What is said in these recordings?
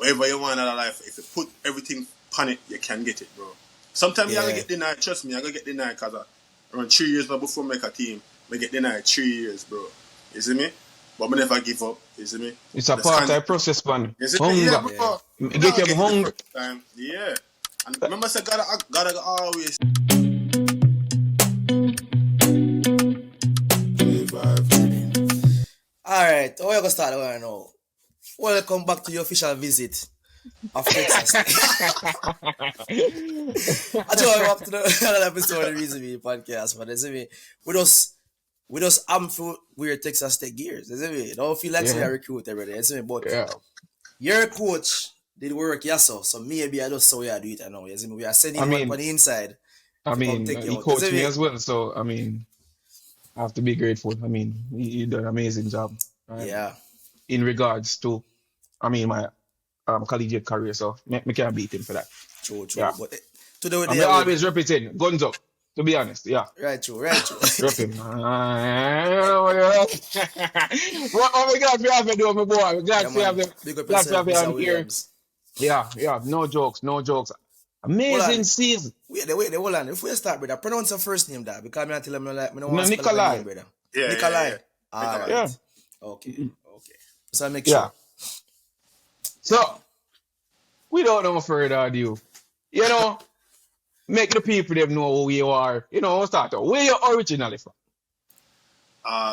whatever you want out of life, if you put everything on it, you can get it, bro. Sometimes you're going to get denied. Trust me, I'm going to get denied because around 3 years now before I make a team, I get denied 3 years, bro. You see me? But I never give up. You see me? It's a part of the process, man. You see me? Yeah, bro. Get your hunger. Yeah. And remember, I said, gotta always. Alright, how are you going to start right now? Welcome back to your official visit of Texas. I told you back to another episode of the Reason Me podcast, man. You see me? We just am for weird Texas Tech gears. You see me? Don't feel like you're a recruit every day. You see me? But your coach did work, so maybe I just saw you do it. I know. You see me? We are sending him on the inside. I mean, he coached me as well, so I mean, I have to be grateful. I mean, he did an amazing job. Right? Yeah. In regards to, I mean, my collegiate career, so me can't beat him for that. True. Yeah. But I'm always repeating, guns up, to be honest. Yeah. Right, true. Rep him. What are we glad to have you doing, my boy? We're glad to have you. Glad to have you on here. Yeah. No jokes. Amazing season. Wait, hold on. If we start, brother, pronounce your first name, that because I tell him like me don't want to spell your name, brother. Yeah. Nikaoli. Yeah. Okay. So I make sure. Yeah. So, without no further ado, make the people them know who you are. We'll start out. Where you originally from?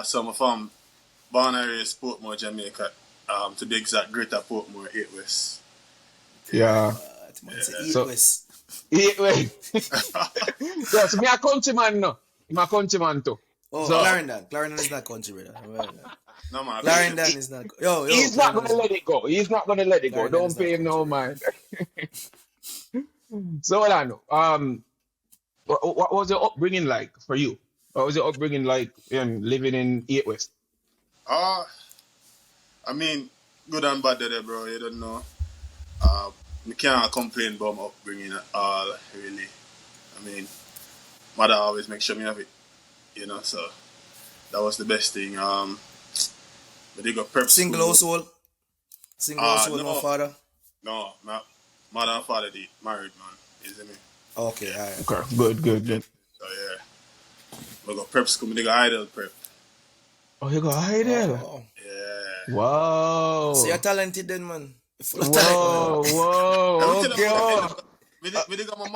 So I'm from born and raised Portmore, Jamaica. To be exact, Greater Portmore, 8 West. Yeah. So, 8 West. 8 West. Yeah, so me a countryman now. I'm a countryman too. Oh, so, Clarendon is not country, brother. No, man. Clarendon is not. He's not going to let it go. Don't pay him no mind. So, what I know. What was your upbringing like for you? What was your upbringing like living in 8 West? I mean, good and bad there, bro. You don't know. I can't complain about my upbringing at all, really. I mean, mother always make sure me have it, so that was the best thing. But they got prep Single household? No father? No, mother and father, they married, man. Isn't it? Okay, all right. Okay, good. So, yeah. We got prep school, they got idle prep. Oh, you got idle? Oh. Yeah. Wow. So you're talented then, man. Whoa, okay. Me got my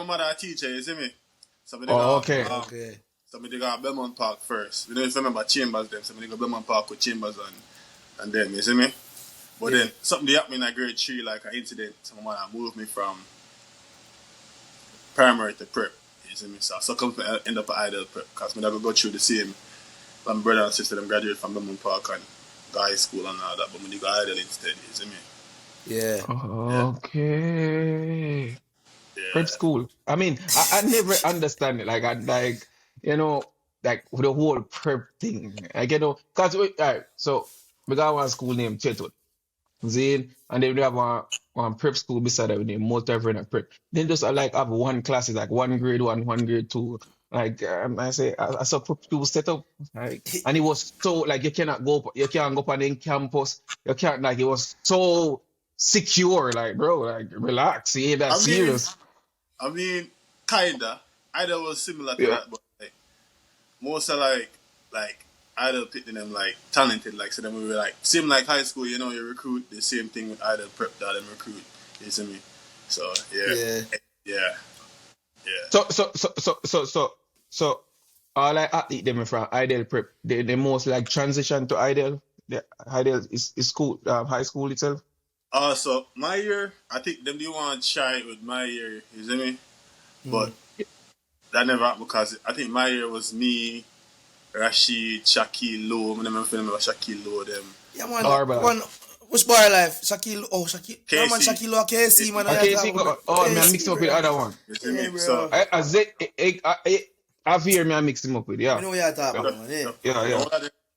mother a teacher, you see me? So okay. So I got Belmont Park first. You know, if you remember Chambers then, so I got Belmont Park with Chambers and them, you see me? But then something happened in grade 3, like an incident. So my mother moved me from primary to prep, you see me? So I end up at idle prep because I go through the same. My brother and sister them graduated from Belmont Park and high school and all that, but I got idle instead, you see me? Yeah. Okay. Yeah. Prep school. I mean, I never understand it. Like like the whole prep thing. Because so we got one school named Chetwood. Zane, and then we have one prep school beside that named Multi-Vernon Prep. Then just have one class, like one grade 1, one grade 2. Like I saw prep school set up, like, and it was so like you can't go up on the campus. You can't it was so secure, like bro, like relax, you ain't that serious. I mean, kinda. Either was similar to that, but like most are like idle picking them like talented, like so then we were like same like high school, you recruit the same thing with idle prep that them recruit. You see me? So yeah. So all athlete them from idle prep, they most like transition to idle. The idle is school, high school itself. So my year, I think them do want to try with my year, you see me? But that never happened because I think my year was me, Rashid, Shaquille Lowe. I never remember Shaquille Lowe them. Yeah, man. Which bar life? Shaquille. Oh, Shaquille. KC. No, man, Shaquille Lowe, KC, man. KC. Man, mix up with the other one. You see me? Bro. So I've heard me, I mixed him up with, yeah. I know what you're talking about, man. Yeah.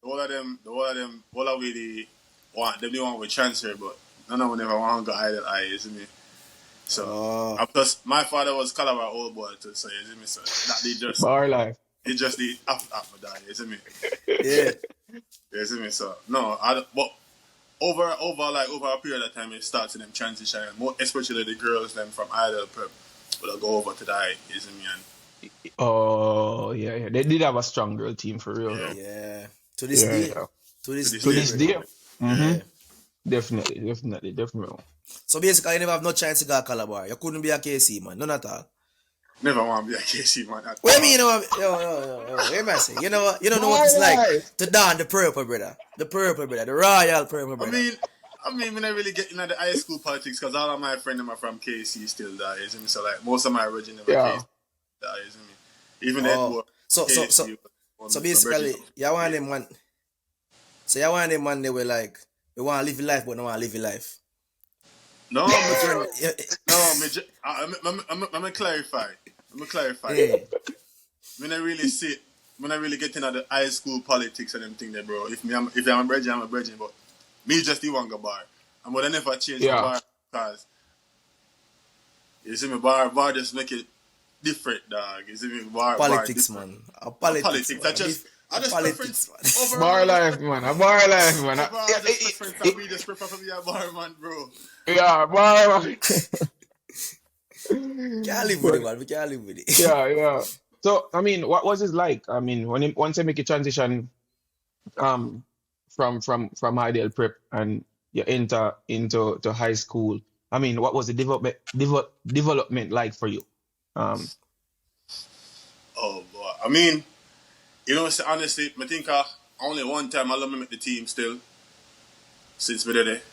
All of them, all of they want with transfer, but none of them never want to go idle eye, you see me? So, plus my father was Calabar old boy too, so you see me? So that they just bar life. It just after die, you see me? Yeah. You see me? So no, but over a period of time, it starts in them transition, especially the girls them from idle prep will go over to the high, isn't me? And Oh, yeah. They did have a strong girl team for real, yeah, though. Yeah. To this Yeah, day. yeah. To this this To day, day, this brother. day. Mm-hmm. Yeah. Definitely. So basically, you never have no chance to go to Calabar. You couldn't be a KC, man. None at all. never want to be a KC man. What do you mean, you know? Yo. What am I saying? You don't know what it's like to don the purple, brother. The purple, brother. The royal purple, brother. I mean, when I really get into the high school politics, because all of my friends are from KC still there, isn't me? So like most of my original Yeah. KC there, isn't me? Even Edward. So basically, you want them man. So you want them man, they were like, they want to live your life, but don't want to live your life. No, I'm gonna clarify. Yeah. When I really get into the high school politics and them thing there, bro. If I'm a bridging, I'm a bridging, but me just the one go bar. And but I never change the bar because you see me bar just make it different, dog. You see me bar Politics, bar man. Politics. Man. I just politics, preference Bar life, man. A bar life, man. We just prefer to be a bar man, bro. Yeah, bar man. Can't live with it, man. We can't live with it. Yeah. So, I mean, what was it like? I mean, once you make a transition from ideal prep and you enter into high school, I mean, what was the development like for you? Oh boy. I mean, honestly, I think only one time I love me with the team still. Since we did it.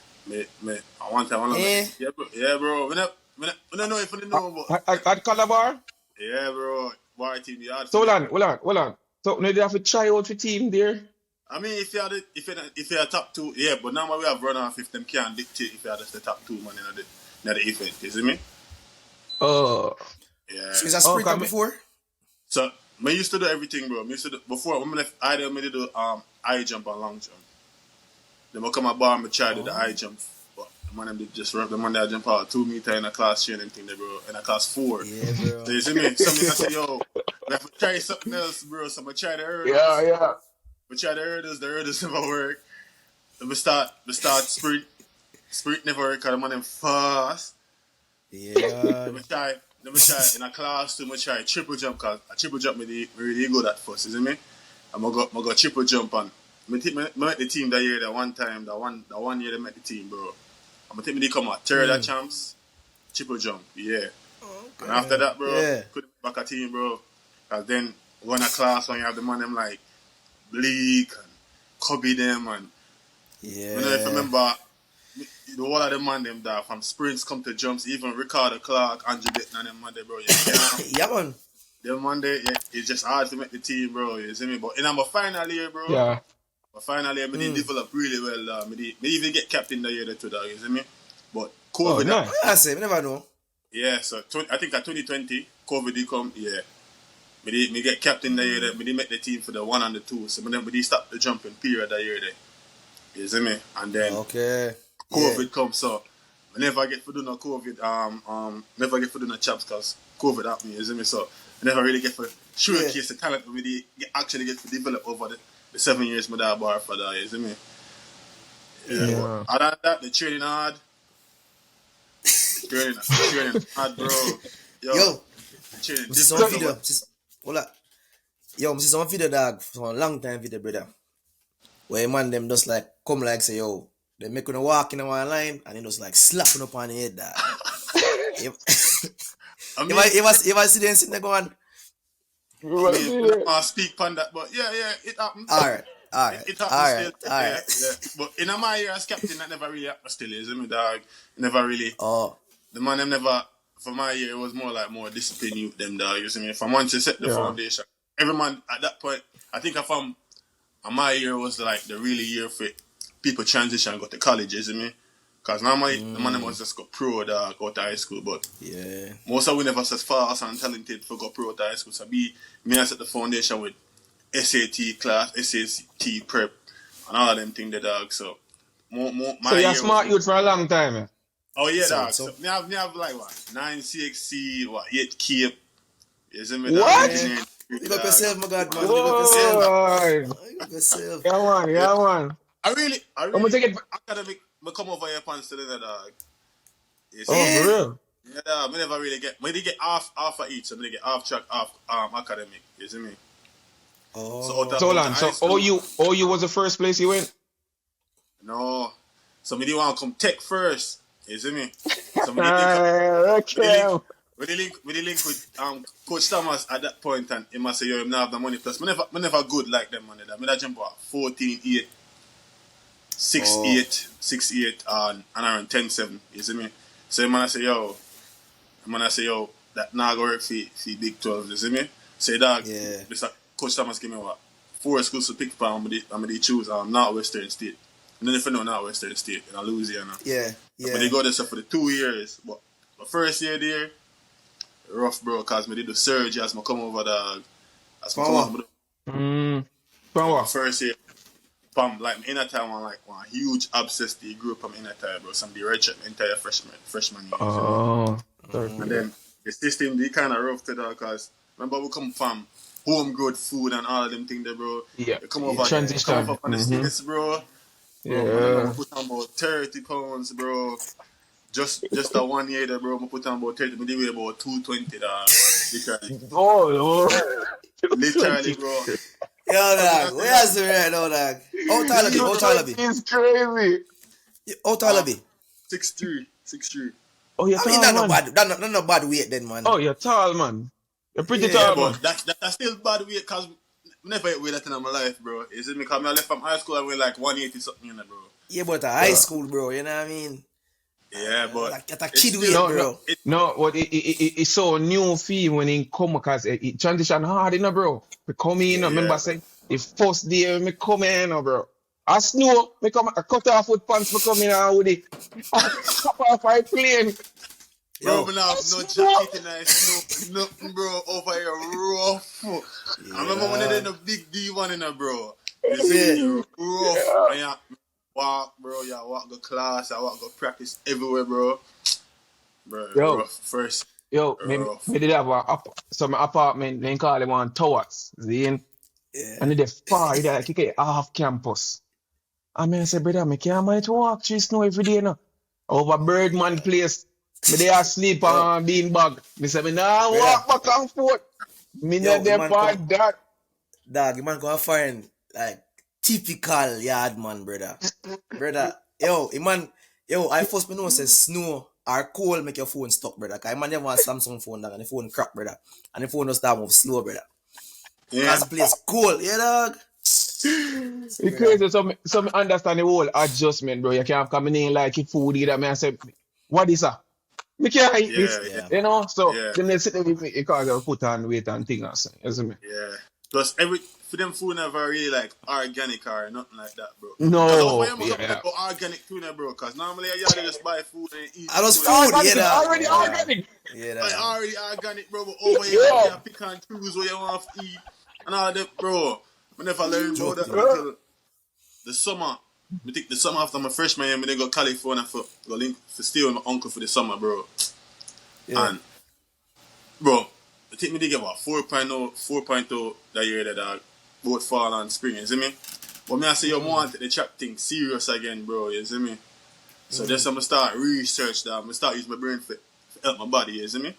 One time I love me. Yeah, bro. When I know if you know about At Calabar? yeah, bro. Bar team, yeah. So hold on. So now they have to try out for team there. I mean, if you're a top two, yeah, but now we have run off if them can't dictate if you're just the top two man in the event, you see me? Oh. Yeah. So is that sprinter before? So I used to do everything, bro. Before when I left idle, I do high jump and long jump. Then I come a bar and I try to do the high jump. But the man them just rub the man that jump out 2 meters in a class training thing there, bro. In a class 4. Yeah, bro. So you see me? Something I say, yo, we have to try something else, bro. So I try the hurdles. Yeah. We try the hurdles never work. Then we start sprint. Sprint never work because the man them fast. Yeah. Then we try in a class 2, I try triple jump because a triple jump me really good at first, you see me? And I go triple jump and I met the team that year, that one time, that one year they met the team, bro. I'm gonna take me to come out third at champs, triple jump, yeah. Okay. And after that, bro, put back a team, bro. Cause then go in a class when you have the man them like Bleak and Cubby them and yeah. You know, if you remember the whole of the man them that from sprints come to jumps, even Ricardo Clark, Andrew Bitton and them man there, bro. Yeah, man. Them Monday, it's just hard to make the team, bro. You see me? But in my final year, bro. Yeah. But finally, I did develop really well. I even get captain the year too, dog. You see me? But COVID. Oh, nice. I say, we never know. Yeah, so I think at 2020, COVID did come. Yeah, me get captain the year. That me did make the team for the 1 and the 2. So me did stop the jumping period that year. There. You see me? And then COVID come. So I never get to do no COVID. Never get to do no chaps because COVID happened. You see me? So I never really get to showcase the talent we actually get to develop over the 7 years my dad bar for that, you see me? Yeah. Other than that, the training hard. Training hard, bro. Yo. Training this is video. Hold up. Yo, this is one video, dog, for a long time video, brother. Where man them just like come like say, yo, they make you walk in a one line and it just like slapping up on the head, dog. If I see them sitting there going, I speak on that, but yeah, it happened. Alright. It happened still. Yeah. But in my year as captain, that never really happened still, isn't it, dog? Never really. Oh. The man them never, for my year, it was more discipline you them, dog. You see me? From once you set the foundation, every man at that point, I think my year was like the really year for people transition and go to college, you see me? Because normally the man them was just go pro, dog, go to high school, but most of we never as fast and talented for go pro to high school. So me I set the foundation with SAT class, SAT prep, and all of them things, the dog. So so you're smart youth for a long time, eh? Oh yeah, dog. So me have like what 9 CXC, 8 Cape. You see me? What? You got yourself, my God, man. Whoa. You got yourself. Yeah, man. I I'm gonna take it. academic. I come over here upon Selena, dog. You Oh, see? for real? Yeah, I never really get. When they get half of each, so they get half track, half academic. You see me? So Oh. So hold out of on. high So school, OU was the first place you went? no. So me didn't want to come tech first. You see me? So me did link up. We did link. Okay. We did link with Coach Thomas at that point, and he must say, "Yo, him not have the money." Plus, me never good like them money. That me that jump about 14-8, 6-8, 6-8, and around 10-7. You see me? So man, I say, yo, that now go work for Big 12. You see me? Say, dog, Yeah. this Coach Thomas give me what 4 schools to pick from. I'm gonna choose not Western State. And then if I know not Western State in Louisiana. Yeah. But they go there so for the 2 years. But the first year there, rough, bro, cause me did the surgery as I come over, dog. As I come over, Power. first year, like inner time one huge abscess. They grew up on inner time, bro. Some the red entire freshman year. Oh. And then the system they kind of rough to that, cause remember we come from home growth food and all of them things there, bro. Yeah. You come over, Transition. come over from the States, bro. Bro, Yeah. I put on about 30 pounds, bro. Just that 1 year there, bro. I put on about 30. I did weigh about 220, dog. Literally. Oh. Literally, bro. Yo, dog. Where's the right now, dog? How tall of you? How tall of you? It's crazy. How tall of you? 6'3". Oh, you're I tall, mean, that's man. not bad. That's not bad weight then, man. Oh, you're tall, man. You're pretty Yeah, tall, But man. that's still bad weight, cause I never ate weight that in my life, bro. Is it because I left from high school I weighed like 180 something, you know, bro. Yeah, but high school, bro. You know what I mean? Yeah, but Like at a kid weight, No, bro. no, but it's so new feel when it come because it transition hard, you know, bro. Me come in, you know, remember say the first day me come in, you know, bro. I snow, me come, I cut off foot pants, me come in and with it. Hop off my plane. Bro, Yo. I have no jacket in the snow, nothing, bro. Over here, rough. I remember when they did the big D1 in there, bro. You see, rough. And yeah, walk, bro. Yeah, walk go class. I walk go practice everywhere, bro. Bro, Yo. rough. First, Yo, rough. me did have some apartment, they call them on towers, see? And Yeah. they far, they like, you off campus. I mean, I say, brother, I can't manage to walk through snow every day, no. Over Birdman place, me they asleep on beanbag. Me say, me nah walk back and forth. Me not there for that. Dog, you man go find like typical yard man, brother. Yo, I first me know say snow or cold make your phone stop, brother. Cause man never want Samsung phone, dog, and the phone crack, brother. And the phone just start move slow, brother. Yeah. Cause the place cold, yeah, dog. It's crazy, so me understand the whole adjustment, bro. You can't come in like it food either. Me I say, what is that? Me can't eat this, you know. So then they sit there with me because I put on weight and things. You see me? Yeah. Plus, for them food never really like organic or nothing like that, bro. No. Yeah. Organic food, bro. Cause normally you just buy food and eat. I was food, Organic, yeah, dog. already organic. Yeah, Like dog. already organic, bro. But over here, you can pick and choose what you want to eat and all that, bro. I never learned about that until the summer. I think the summer after my freshman year, I then go California for stay with my uncle for the summer, bro. Yeah. And bro, I think me they get about 4.0 that year that dog, both fall and spring, you see me? But me I say, yo, I want the trap thing serious again, bro, you see me? So just I'm gonna start research that. I'm gonna start using my brain for help my body, you see me?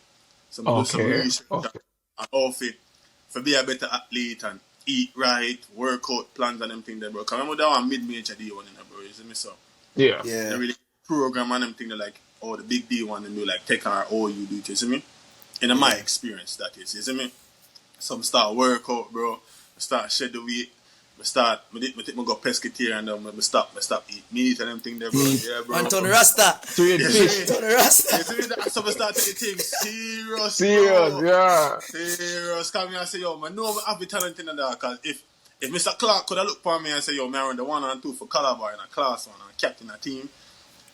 So I'm gonna do some research and all for be a better athlete and eat right, workout plans and them things there, bro. Cause remember that one mid-major D1 in there, bro, you see me? So Yeah. they really program and them thing they like, oh, the big D1 and do like take our all you do, you see me? In my experience, that is, you see me? So I start workout, bro. I start shed the weight. I take my go pescatarian and then I stop eat meat and them thing there, bro. Yeah, bro. Anton Rasta. Trade fish. Anton Rasta. You see me? So I start taking things serious, Serious, bro. yeah. Serious. Come here and say, yo, man, no, I have a talent in that. Cause if Mr. Clark could have looked for me and say, yo, man, I run the 1 and 2 for Calabar in a class 1 and captain a team.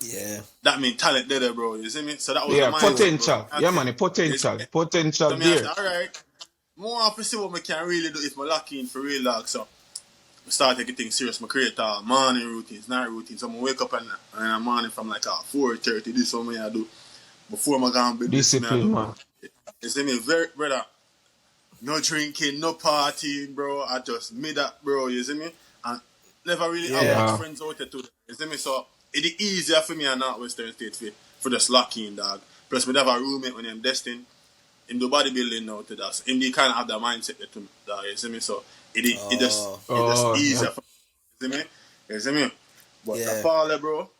Yeah. That means talent there, bro. You see me? So that was Potential. Bro. Yeah, man, potential. Potential so there. Say, all right. More to see what I can really do if I lock in for real, dog. So I start taking things serious. I create morning routines, night routines. So I wake up in the morning from like 4:30. This is what I do before I go and bed. Discipline, man. You see me? Very, brother. No drinking, no partying, bro. I just made that, bro. You see me? And never really have much friends out there too. You see me? So it's easier for me and not Western State for just lucky in dog. Plus, we have a roommate when I'm destined. In the bodybuilding now to that. So him they kind of have that mindset to dog. You see me? So it just easier for me. You see me? You see me? But the fall, bro,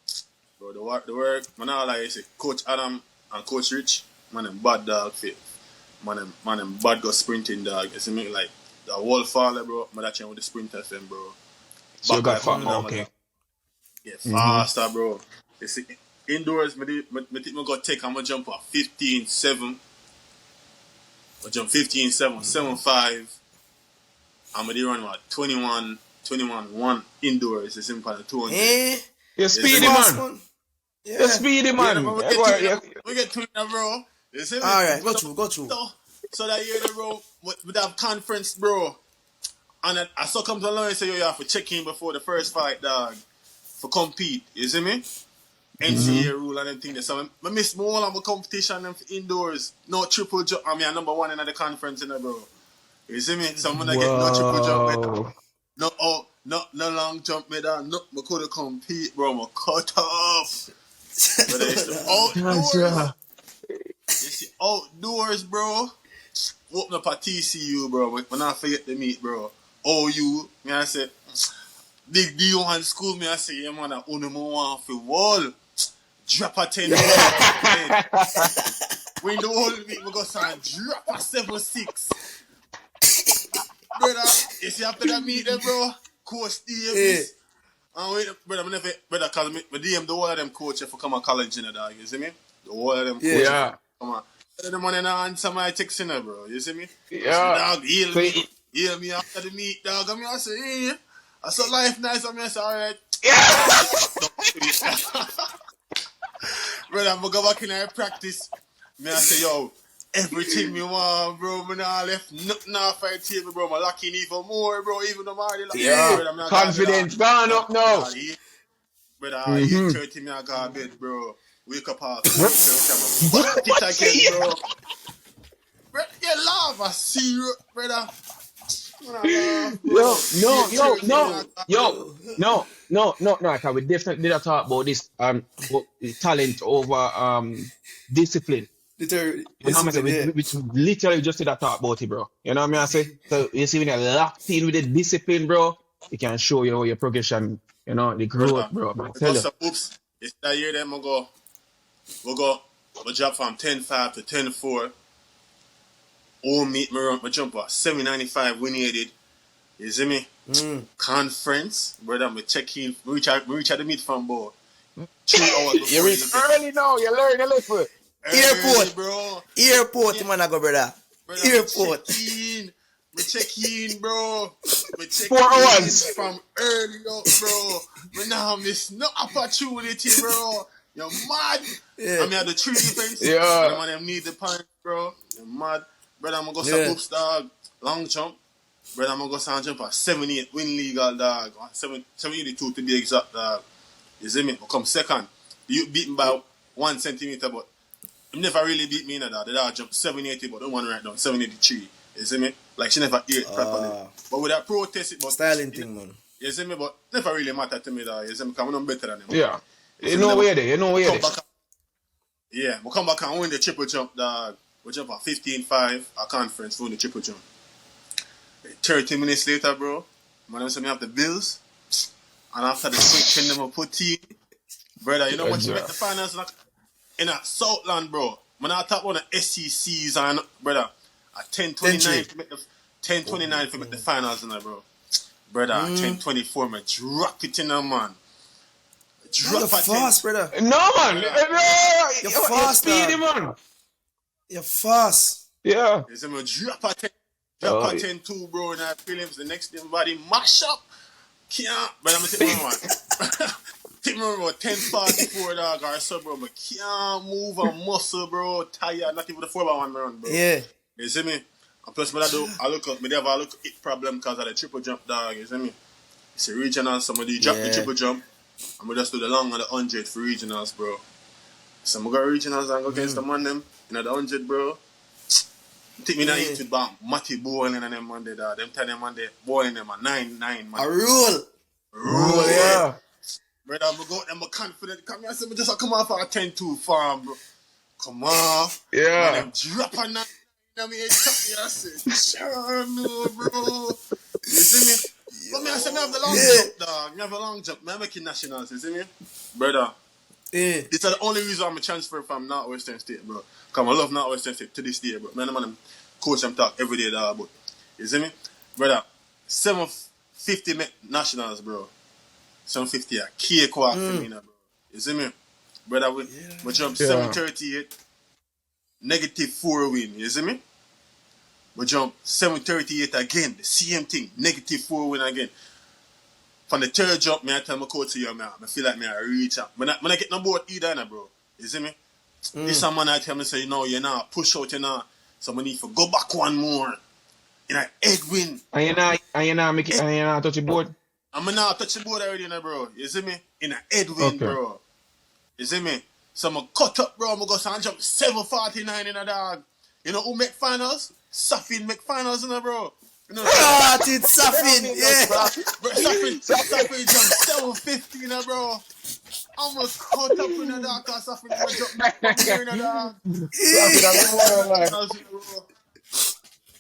the work, man, all like you say, Coach Adam and Coach Rich, man, them bad dog fit. Man, them bad go sprinting dog. You see me? Like the whole fall, bro, man, that change with the sprinters them, bro. So you got fast, okay. Yeah, faster, bro. You see, indoors, I think I got take, I'm going to jump at 15-7. I jump 15-7, 7-5. I'm going to run what, 21-1 indoors. It's in kind of 200. You're speedy, man. Yeah. You're speedy, man. We get to it, bro. You see me? Alright, go through. So that year, bro, with that conference, bro. And I saw come to learn and say, yo, you have to check in before the first fight, dog. For compete. You see me? NCAA rule and them things. So I miss more of my competition than indoors. No triple jump. I mean, I'm number one in the conference, bro. You see me? So I'm going to get no triple jump medal. No long jump medal. No, I could have compete, bro. I cut off. But it's outdoors. You see, outdoors, bro. Open up a TCU, bro. When I forget the meet, bro. OU, me I say, Big D1 school, me I say, yeah, man, I only one for wall. Drop a 10. When the whole week, we go sign, drop a 7-6. Brother, you see, after that meet, bro, Coach Davis. And wait, brother, because me DM the whole of them coach for come to college, you know, dog, you see me? The whole of them coach. Yeah. Come on. The money now answer my text, you know, bro, you see me? Yeah. Dog, heal me after the meet, dog. I mean, I say, hey, I saw life nice. I mean, I say, all right. Brother, I'm going to go back in and practice. Me, I say, yo, everything me want, bro. Me not left nothing off my table, bro. I'm locking even more, bro. Even though I'm already locking. Yeah, confidence gone up now. Brother, 8:30 me I go to bed, bro. Wake up at 4:30. I'm back it again, bro. Brother, you laugh. I see you, brother. No. Because we definitely did talk about this talent over discipline. Literally, you know what I mean? We literally just did talk about it, bro. You know what I say? So you see when you're locked in with the discipline, bro, it can show you your progression, you know, the growth, bro. I tell you. Oops, it's that year then we'll drop from 10-5 to 10-4. Me jump at 795 180. You see me? Conference, brother, me check in, reach at the meet from board. 3 hours before you reach early now, you learn a little. Airport, bro. Airport, man, I go, brother. Airport. Me check in, bro. Me check 4 hours from early up, bro. Me now miss no opportunity, bro. You're mad. I mean, at the 3 defense. Yeah. Man, them need the point, bro. You're mad. Brother, I'm going to go oops, dog. Long jump. Brother, I'm going to go sound jump at 7-8 win legal, dog. 782 to be exact, dog. You see me? I come second. You beat me by 1 centimeter, but you never really beat me in that. The dog jump 780, but the one right now, 783. You see me? Like she never ate properly. But with that protest, it, but styling thing, man. You see me? But never really matter to me, dog. You see me? Because I'm better than them. Yeah. You know where they. Yeah, we'll come back and win the triple jump, dog. We jump at 15-5 at conference, win the triple jump. 30 minutes later, bro, man, I have the bills. And after the quick them put in, brother, you know what you make the finals in a Southland, bro. Man, I talk about the SECs and brother, at 10:29 to make the 10:29 to make the finals, and bro. Brother, at 10:24, man, drop it in a man. You're fast, brother. No, man. You're fast, speedy, man. You're fast. Yeah. You see me? Drop a 10. Drop a 10-2, bro, in our prelims. The next thing, body mash up. Can't. But I'm going to take my one. Take me about 10:44, dog, or so, bro. But can't move a muscle, bro. Tired. Not even the 4x1 run, bro. Yeah. You see me? And plus, I look up. Me have a look it problem because of the triple jump, dog. You see me? It's a regional. Somebody drop the triple jump. I'm going to just do the long and the 100 for regionals, bro. So I'm going to go regionals and go against the man them. You know, the 100, bro. Take me down into the Matty bowling and them Monday, dog. Them 10 them Monday bowling them at 9, man. A rule. Roll it. Yeah. Brother, I'm confident. Come here, I said, just come off our 10-2 farm, bro. Come on. Man, Yeah. I'm dropping that. I mean, I said, sure, no, bro. You see me? But me, I said, me have the long jump, dog. Me have a long jump. Me making nationals, you see me? Brother, it's the only reason I'm a transfer from Northwestern State, bro. Because I love Northwestern State to this day, bro. Man, I'm coach them talk every day, dog. But, you see me? Brother, 750 nationals, bro. 750 a cake walk for me, bro. You see me? Brother, we jump 738, -4 win. You see me? We jump 738 again. The same thing. -4 win again. From the third jump, I tell my coach, I feel like I reach up. When I get no board either, bro. You see me? This man I tell me, say, you're not push out, so I need to go back one more. In a head win. And you not touch the board? I'm not touch the board already, bro. You see me? In a head win, Okay. bro. You see me? So I'm cut up, bro. I'm going to go and jump 749 in a dog. You know who make finals? Safin make finals, bro. You know, it's Safin, Safin jump 750, bro. I'm going to cut up in the dog because Safin going to jump back from here in the dog.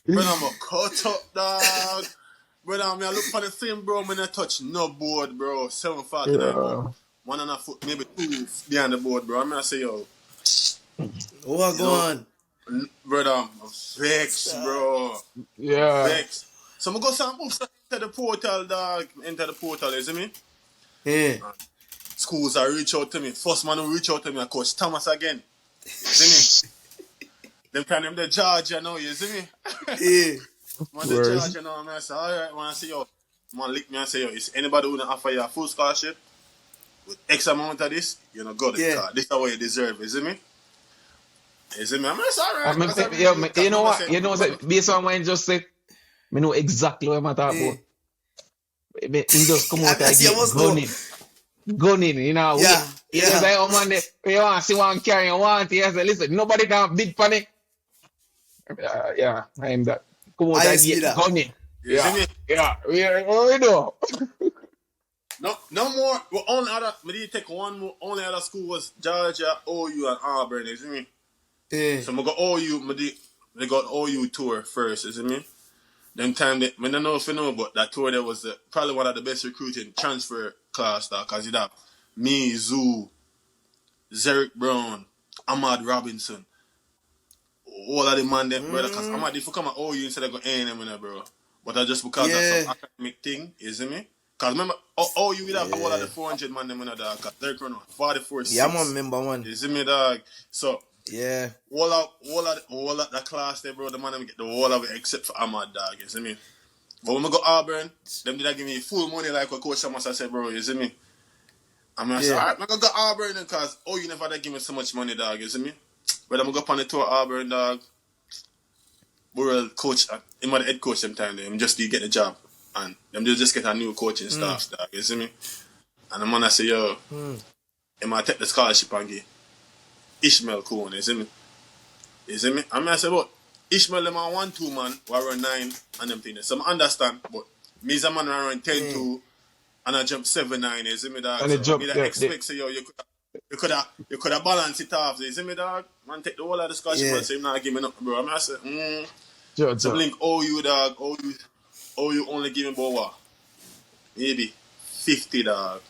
Bro, I'm going to cut up, dog. Bro, I look for the film, bro. When I touch no board, bro. 749, bro. 1.5 foot, maybe 2 behind the board, bro. I'm gonna say, yo. What going on? Brother, I'm vexed, bro. Yeah. Vexed. So I'm gonna go into the portal, dog. Enter the portal, you see me? Yeah. Schools are reach out to me. First man who reach out to me, Coach Thomas again. You see me? Them kind of the judge, you know, you see me? Yeah. Man, the judge, you know, I'm gonna say, alright, when I say, yo, man, lick me and say, yo, is anybody who offer you a full scholarship? With X amount of this, you know, go there. This is what you deserve, you see me? You see me? I'm sorry. You know what? You know what? Based on what I just said, I know exactly what I'm talking about. He just come out and get gunning, you know. Yeah. You know, like, oh man, you want to see one carry, you want to say, listen, nobody can big panic. Yeah, I am that. Come out and get gunning. Yeah, we know. No more. Well, we take one more. Only other school was Georgia, OU, and Auburn. You see me? Yeah. So I got OU. They got OU tour first. You see me? Them time I don't know if you know, but that tour there was probably one of the best recruiting transfer class there, cause it have me, Zoo, Zerick Brown, Ahmad Robinson, all of the man them, brother. Cause Ahmad if you come at OU instead of go A&M, bro. But that's just because of some academic thing. You see me? Because remember, you would have all of the 400 man them in the dog. Because they're running 44 6. Yeah, I'm remember one. You see me, dog? So, yeah. all of the class there, bro, the man them get the whole of it except for Ahmad, dog. You see me? But when I go Auburn, them did give me full money like what Coach Thomas said, bro. You see me? I'm going to say, alright, I'm going to go Auburn because, you never did give me so much money, dog. You see me? But I'm going to go up on the tour Auburn, dog. We're coach, I'm the head coach them time there. I'm just to get the job. And them just get a new coaching staff, dog, you see me? And the man I say, yo, I might take the scholarship and give Ishmael Coon, you see me? You see me? I say, but Ishmael, them are 1-2 man, who run 9 and them things. So I understand, but me as a man who run 10-2 and I jump 7-9, you see me, dog? And so jump, me that expect, say, yo, you could have balanced it off, you see me, dog? Man, take the whole of the scholarship and say, him not give me nothing, bro. I say, so link OU, dog, OU only give me about what? Maybe 50, dog.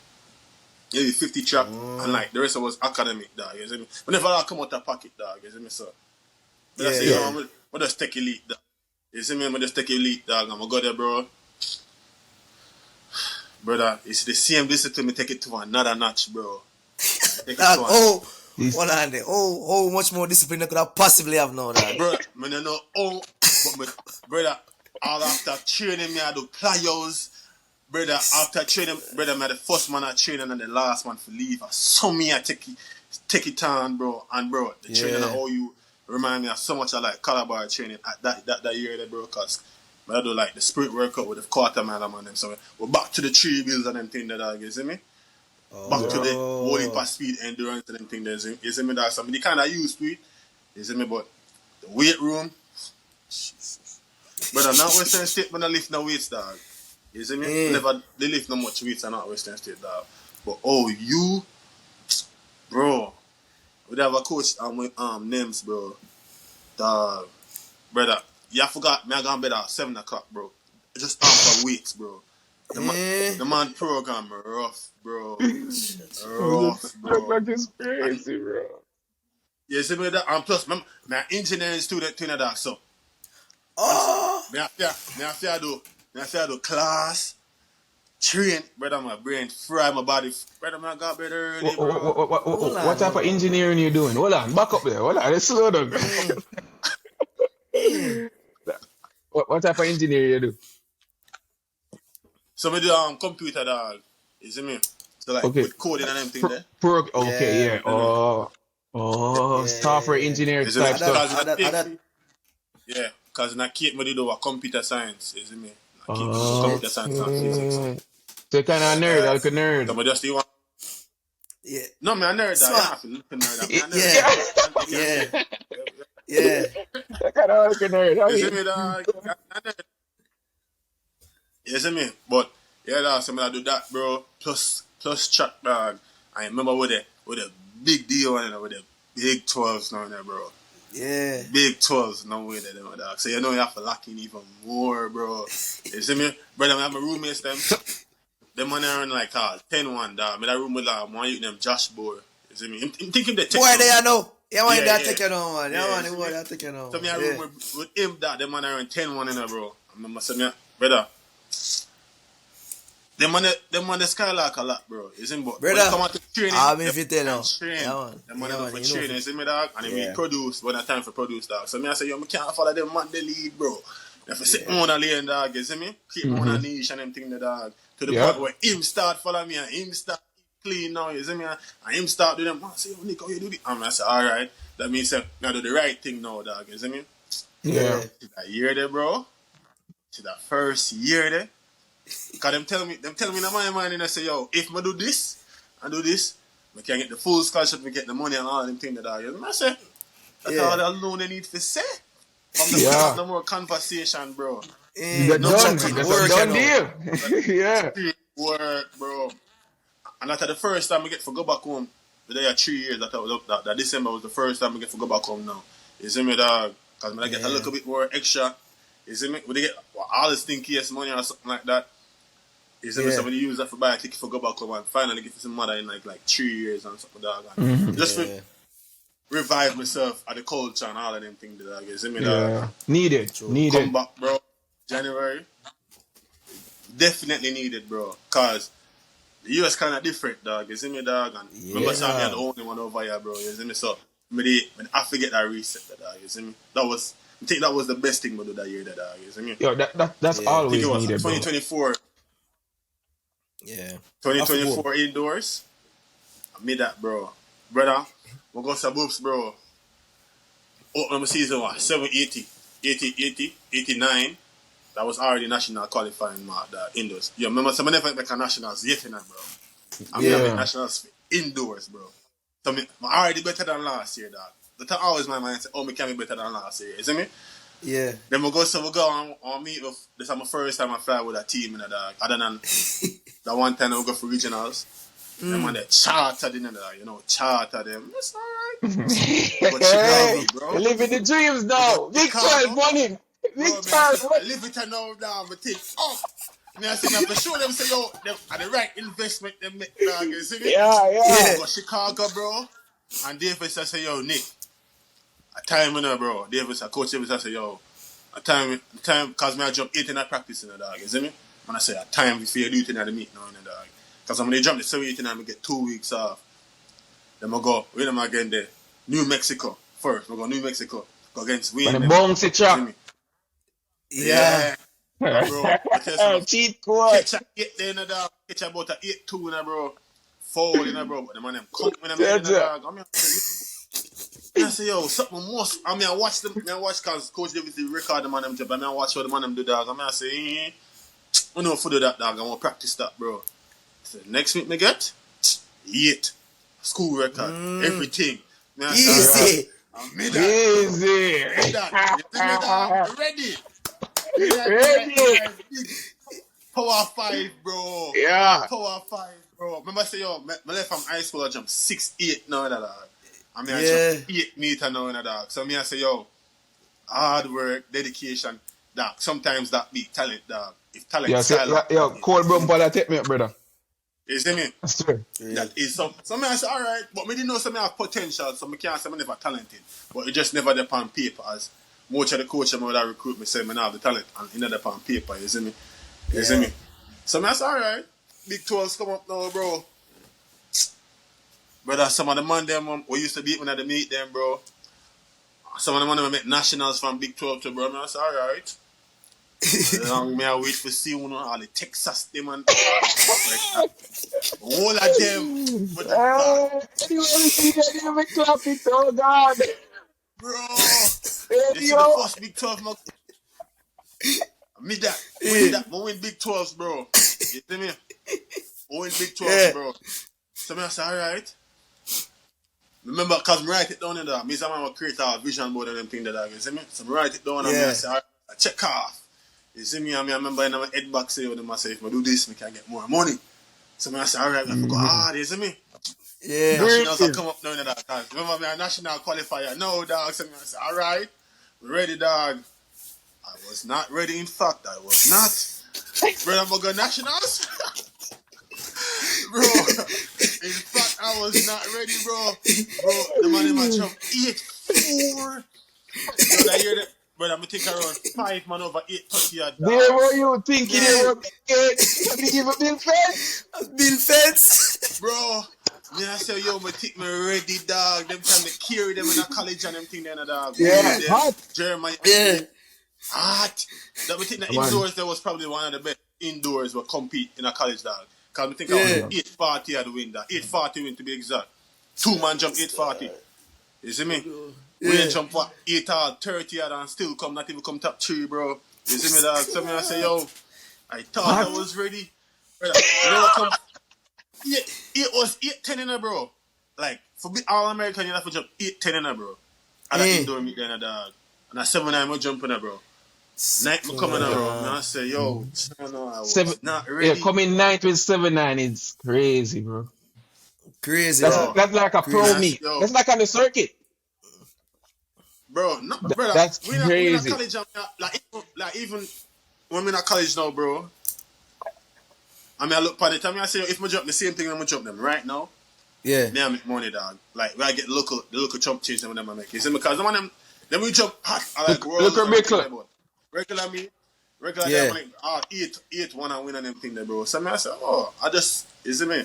Maybe 50 trap. And like the rest of us academic, dog. You see me? Whenever I come out of pocket, dog, you see me, sir? But I say, I'm just take elite, dog. You see me? I'm just take elite, dog. I'm going to go there, bro. Brother, it's the same discipline me take it to another notch, bro. Dog, how much more discipline I could have possibly have now, dog? Bro, I don't know but brother, all after training me, I do plyos. Brother, after training, brother, I'm the first man I train and the last man for leave. I saw me, I take it on, bro. And bro, the training at OU remind me of so much I like Calabar training at that year there, bro, because I do like the spirit workout with the quarter mile and them. So we're back to the 3 wheels and them thing that you see me? Back to the whole heap of speed endurance and them thing there, you see me, dog? So I kind of used to it, you see me, but the weight room, Jesus. Brother, now Western State, when I lift no weights, dog. You see me? Never they live no much weights and not Western State, dog. But you, bro, we have a coach with names, bro. Dog, brother, you forgot me I gone bed at 7 o'clock, bro. Just for weeks, bro. The man program rough, bro. Rough, bro. That is crazy, bro. You see me that? And plus, my engineering student thing that, so. Me have to do class, train, brother. My brain fry, my body, brother. I got better early, bro. What type of engineering you doing? Hold on, back up there. Hold on, let's slow down. What type of engineering you do? So we do computer, dog. You see me? So like with coding and everything there. Okay, yeah. Software engineering type stuff. Yeah, because in a Cape, we do a computer science. You see me? Computer science and physics. So you kind of nerd, like a nerd. So we just do one. Yeah. No, I'm a nerd. I'm a nerd. Yeah. That kind of like a nerd. You see me, dog? You see me? But yeah, dog, so I do that, bro. Plus track, dog. I remember with the big deal and with the big 12s now, there, bro. Yeah. Big 12s now with them, dog. So you know you have to lock in even more, bro. You see me? Brother, I have my roommates, them man are on like 10-1, dog. Me that room with one of them Josh boy. You see me? I'm thinking the tech. Boy, they are no. Yeah, man, that take you on, man. Yeah, man, that take you on. So me I room with him, that them man are on 10-1 in there, bro. I remember saying, me, brother. Them on the skylark a lot, bro. You see me? But when they come out to training, if you tell them. Them man go for training, you see me, dog? And they produce when it's time for produce, dog. So me I say, yo, me can't follow them man the lead, bro. You have to sit on a lane, dog, you see me? Keep on a niche and them thing, the dog. To the point where him start follow me and him start clean now, you see me? And him start doing them, man, say, yo, Nick, how you do this? And I say, alright. That means I do the right thing now, dog, you see me? Yeah. See that year there, bro? See that first year there? Because them tell me in my mind, and I say, yo, if I do this, I can get the full scholarship, I get the money and all them things that I use. And I say, that's all alone they need to say. From the no more conversation, bro. That's a done deal. Yeah. Work, bro. And that's the first time I get to go back home. They are 3 years. That December was the first time I get to go back home now. You see me, dog? Because I get a little bit more extra. You see me? When they get all this thing case money or something like that. You see me? Somebody use that for buy a ticket for go back home and finally get some mother in like 3 years and something, dog. Just for revive myself at the culture and all of them things, dog. You see me, dog? Needed. Come back, bro. January. Definitely needed, bro. Because the US kind of different, dog. You see me, dog? And remember, Sam, I'm the only one over here, bro. You see me? So, I forget that reset, dog. You see me? I think that was the best thing we do that year, dog. You see me? Yo, that's always needed, 2024. Yeah. 2024 indoors. I made that, bro. Brother, we go to Boobs, bro. Open season, 780, 80, 89. That was already national qualifying mark, the indoors. You remember, so I never make a nationals yet, bro. I make nationals indoors, bro. So I'm already better than last year, dog. That's always my mind say, me can be better than last year. You see me? Yeah. Then we go on meet with, this is my first time I fly with a team, in the dog. Other than that one time we go for regionals. Them on the charter, charter them. That's alright. But Chicago, bro. You're living the dreams now. Big 12 money. Big 12 money. Live it now, down, but think, I say, I have to show them, say, yo, them are the right investment they make, dog. You see me? Yeah. Go Chicago, bro. And Davis, I say, yo, Nick, a time, bro. Coach Davis, I say, yo, a time, because I jump 8 in that practice, dog. You see me? And I say, a time before you do it in the meet now, dog. Because when they jump the 7-8 I get 2 weeks off. Then I go, wait a minute again there. New Mexico first. We go New Mexico. Go against Wayne. When the bouncy trap. Yeah. Bro. Cheat code. Get there in the dog. Catch about a 8-2 in the bro. Foul in the bro. But the man them come when I'm in the dog. I say, yo, something must. I watch them. I watch because Coach Davis record the man them job. I watch how the man them do dog. I say, I know for do that dog. I want to practice that, bro. So next week me get 8 school record, everything. Easy. Easy. Ready. Ready. Power power 5, bro. Yeah. Power 5, bro. Remember I say, yo, I left from high school, I jump 6'8" now, dog. I mean, I jump 8 meter now, dog. So me, I say, yo, hard work, dedication, dog. Sometimes that beat talent, dog. If talent style up, yeah, cold bumper that take me up, brother. you see me? I swear. That is so me I say, all right, but me didn't know some have potential, so me can't say me never talented. But it just never depend on paper, as much of the coach that recruit me say me now have the talent and it never depend on paper, you see me? You see me? So me I say, all right, Big 12s come up now, bro. Brother, some of the man them we used to beat when I meet them, bro. Some of the man make nationals from Big 12 to bro. Me I say, all right. Long me I wait for see all the Texas them and like all of them. But Oh God. bro, this is the first Big 12 me that win Big 12s, bro. You see me? Win Big 12s, bro. So me I say, all right. Remember, cause me write it down in there. Me say I create a vision board and them thing that you see me. So me write it down and me I say, all right, check off. You see me, and me I remember in my head back say, I say, if I do this, I can get more money. So I say, all right, I forgot, you see me? Yeah. Nationals will come up now in that time. Remember me a national qualifier. No, dog. So I say, all right, we're ready, dog. I was not ready, in fact. I was not. Bro, I'm going to go nationals? Bro, in fact, I was not ready, bro. Bro, the man in my jump 8-4. Yo, that year, brother, I'm think around 5 man over 8:30 yard. There were you thinking they were Bill Fence? Bill Fence. Bro, me I say, yo, me think me ready, dog. Them time me carry them in a college and them thing then, dog. Yeah, hot. Jeremiah. Yeah. Hot. That me think the indoors there was probably one of the best indoors will compete in a college, dog. Cause me think I was 840 at the win, dog. 840 win to be exact. 2 man jump 840. You see me? We jump for 8-30 yard and still come, not even come top 3, bro. You see me, dog? So me I say, yo, I thought I was ready. Brother, you know what come? It was 8-10 in a bro. Like, for be all American, you have to jump 8-10 in a bro. And I indoor meet then a dog. And a 7-9 we jump in a bro. Night me coming a bro. And I say, yo, no, I was not ready. Yeah, coming ninth with 7-9 is crazy, bro. Crazy. That's like a pro meet. That's like on the circuit. Bro, no, brother. That's we're crazy. Not college, like even when we're in college now, bro. I mean, I look at it. I mean, I say, if I jump the same thing, I'm gonna jump them right now. Yeah. Me I make money, dog. Like, when I get the local chump change them when I make. You see, because the one them, then we jump hot. I like world. Regular me. Them, like, 8-1 and win on them thing there, bro. So I say, you see me?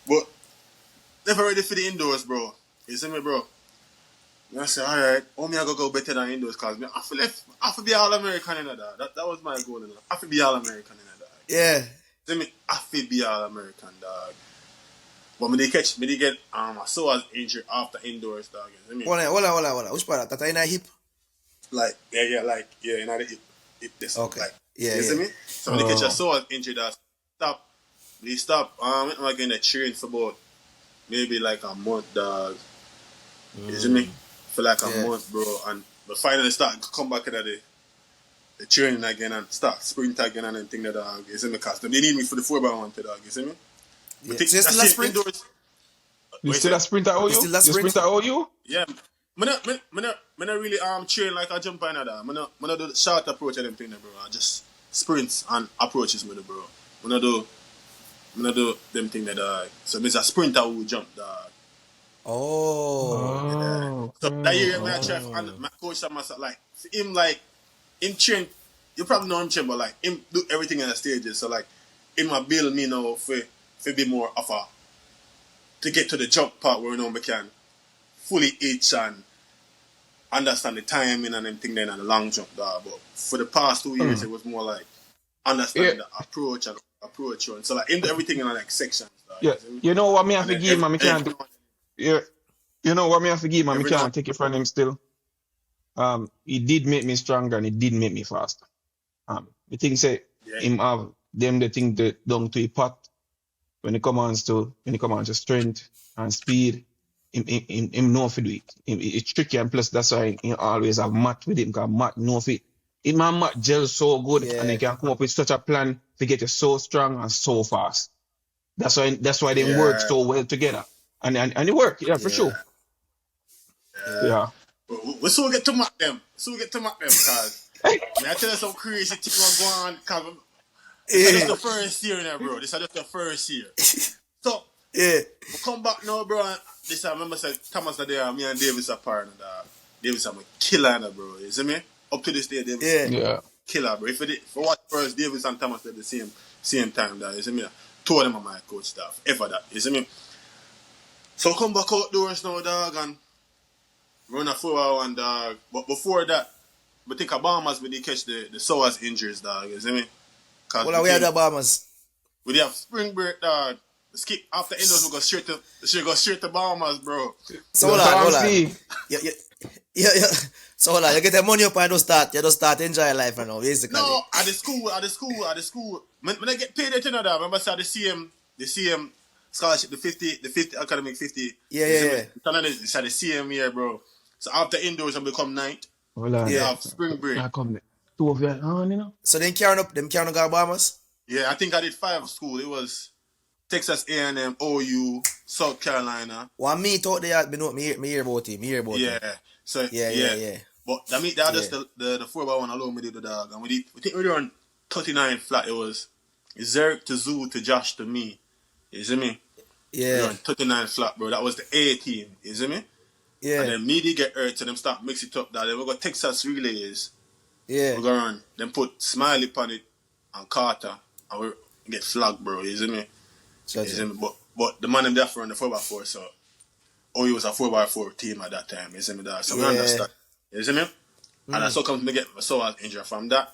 But never ready for the indoors, bro. You see me, bro? I say, all right, me I go better than indoors, cause me I feel be all American in that. That was my goal in life. I feel be all American in that. Yeah. See me, I feel be all American, dog. But me they get I saw as injured after indoors, dog. You see me? Hold on. Which part? That in a hip? Like in the hip this. Okay. Like, yeah. You see me? So when they catch a saw as injured, they stop. I'm getting a train for about maybe like a month, dog. You see me? For like a month, bro, and but finally start come back into the training again and start sprint again and thing that dog. You see me? Cause they need me for the 4x1 dog. You see me? Yeah. So you still a sprint? You still a sprinter OU? You still a sprinter OU? Yeah. Me not really train like a jumper in that. Me not do the short approach of them thing, bro. I just sprints and approaches with it, bro. Me not do them thing that dog. So me a sprinter who jump dog. Oh. So that year, my chef and my coach and myself, like him train. You probably know him train, but like him do everything in the stages. So like him a build me now for be more of a to get to the jump part where we can fully itch and understand the timing and them thing then and the long jump dog. But for the past 2 years, it was more like understanding the approach and so like him do everything in like sections. Dog. Yeah, you know what me have to give him, I can't do. Yeah, you know what me have to give him, I can't take it from him still. He did make me stronger and he did make me faster. The thing say him have them the thing that down to a pot when it comes to strength and speed. Him know if do it. It's tricky and plus that's why he always have Matt with him because Matt know if It man gel so good and they can come up with such a plan to get you so strong and so fast. That's why they work Yeah, so well together. And it work, yeah, for Yeah. sure. Yeah. Yeah. we soon get to mock them. Soon get to mock them, cause may I tell you some crazy thing was going on. Cause this is just the first year now, bro. This is just the first year. So Yeah. we come back now, bro. And this I remember said Thomas are there. Me and Davis are partner, dog. Davis are my killer, now, bro. You see me? Up to this day, Davis. Yeah. Yeah. Killer, bro. If watch first, Davis and Thomas at the same time, dog. You see me? Two of them are my coach staff. Ever that. You see me? So come back outdoors now, dog, and run a 4-1, dog. But before that, I think Bahamas we did catch the sores injuries, dog. You see me? Well, we have the Bahamas. We have spring break, dog. Skip after indoors, we go straight to Bahamas, bro. So hold on. Yeah. So hold on. You get the money up and you just start enjoying life right now, basically. No, at the school. When I get paid, you know that. Remember, I saw the CM scholarship, the 50 academic 50. Yeah. It's the CM year, bro. So after indoors, I become ninth. Hold on. Yeah, spring break. I come there. Two of you on, you know? So them carrying up Bahamas? Yeah, I think I did 5 school. It was Texas A&M, OU, South Carolina. Well, me thought they had been out. Me hear about him. Yeah. So Yeah. But that mean that just the 4x1 alone we did the dog. And we think we were on 39 flat. It was Zerk to Zoo to Josh to me. You see me? Yeah. We were on 39 flat, bro. That was the A team. You see me? Yeah. And then me did get hurt, so them start mix it up. That then we got Texas relays. Yeah. We go run. Then put Smiley on it and Carter, and we get flagged, bro. You see me? Sure. You see me? But the man them there for on the 4x4, so OU was a 4x4 team at that time. You see me? That so we understand. You see me? And that's how comes me get my soul injury from that.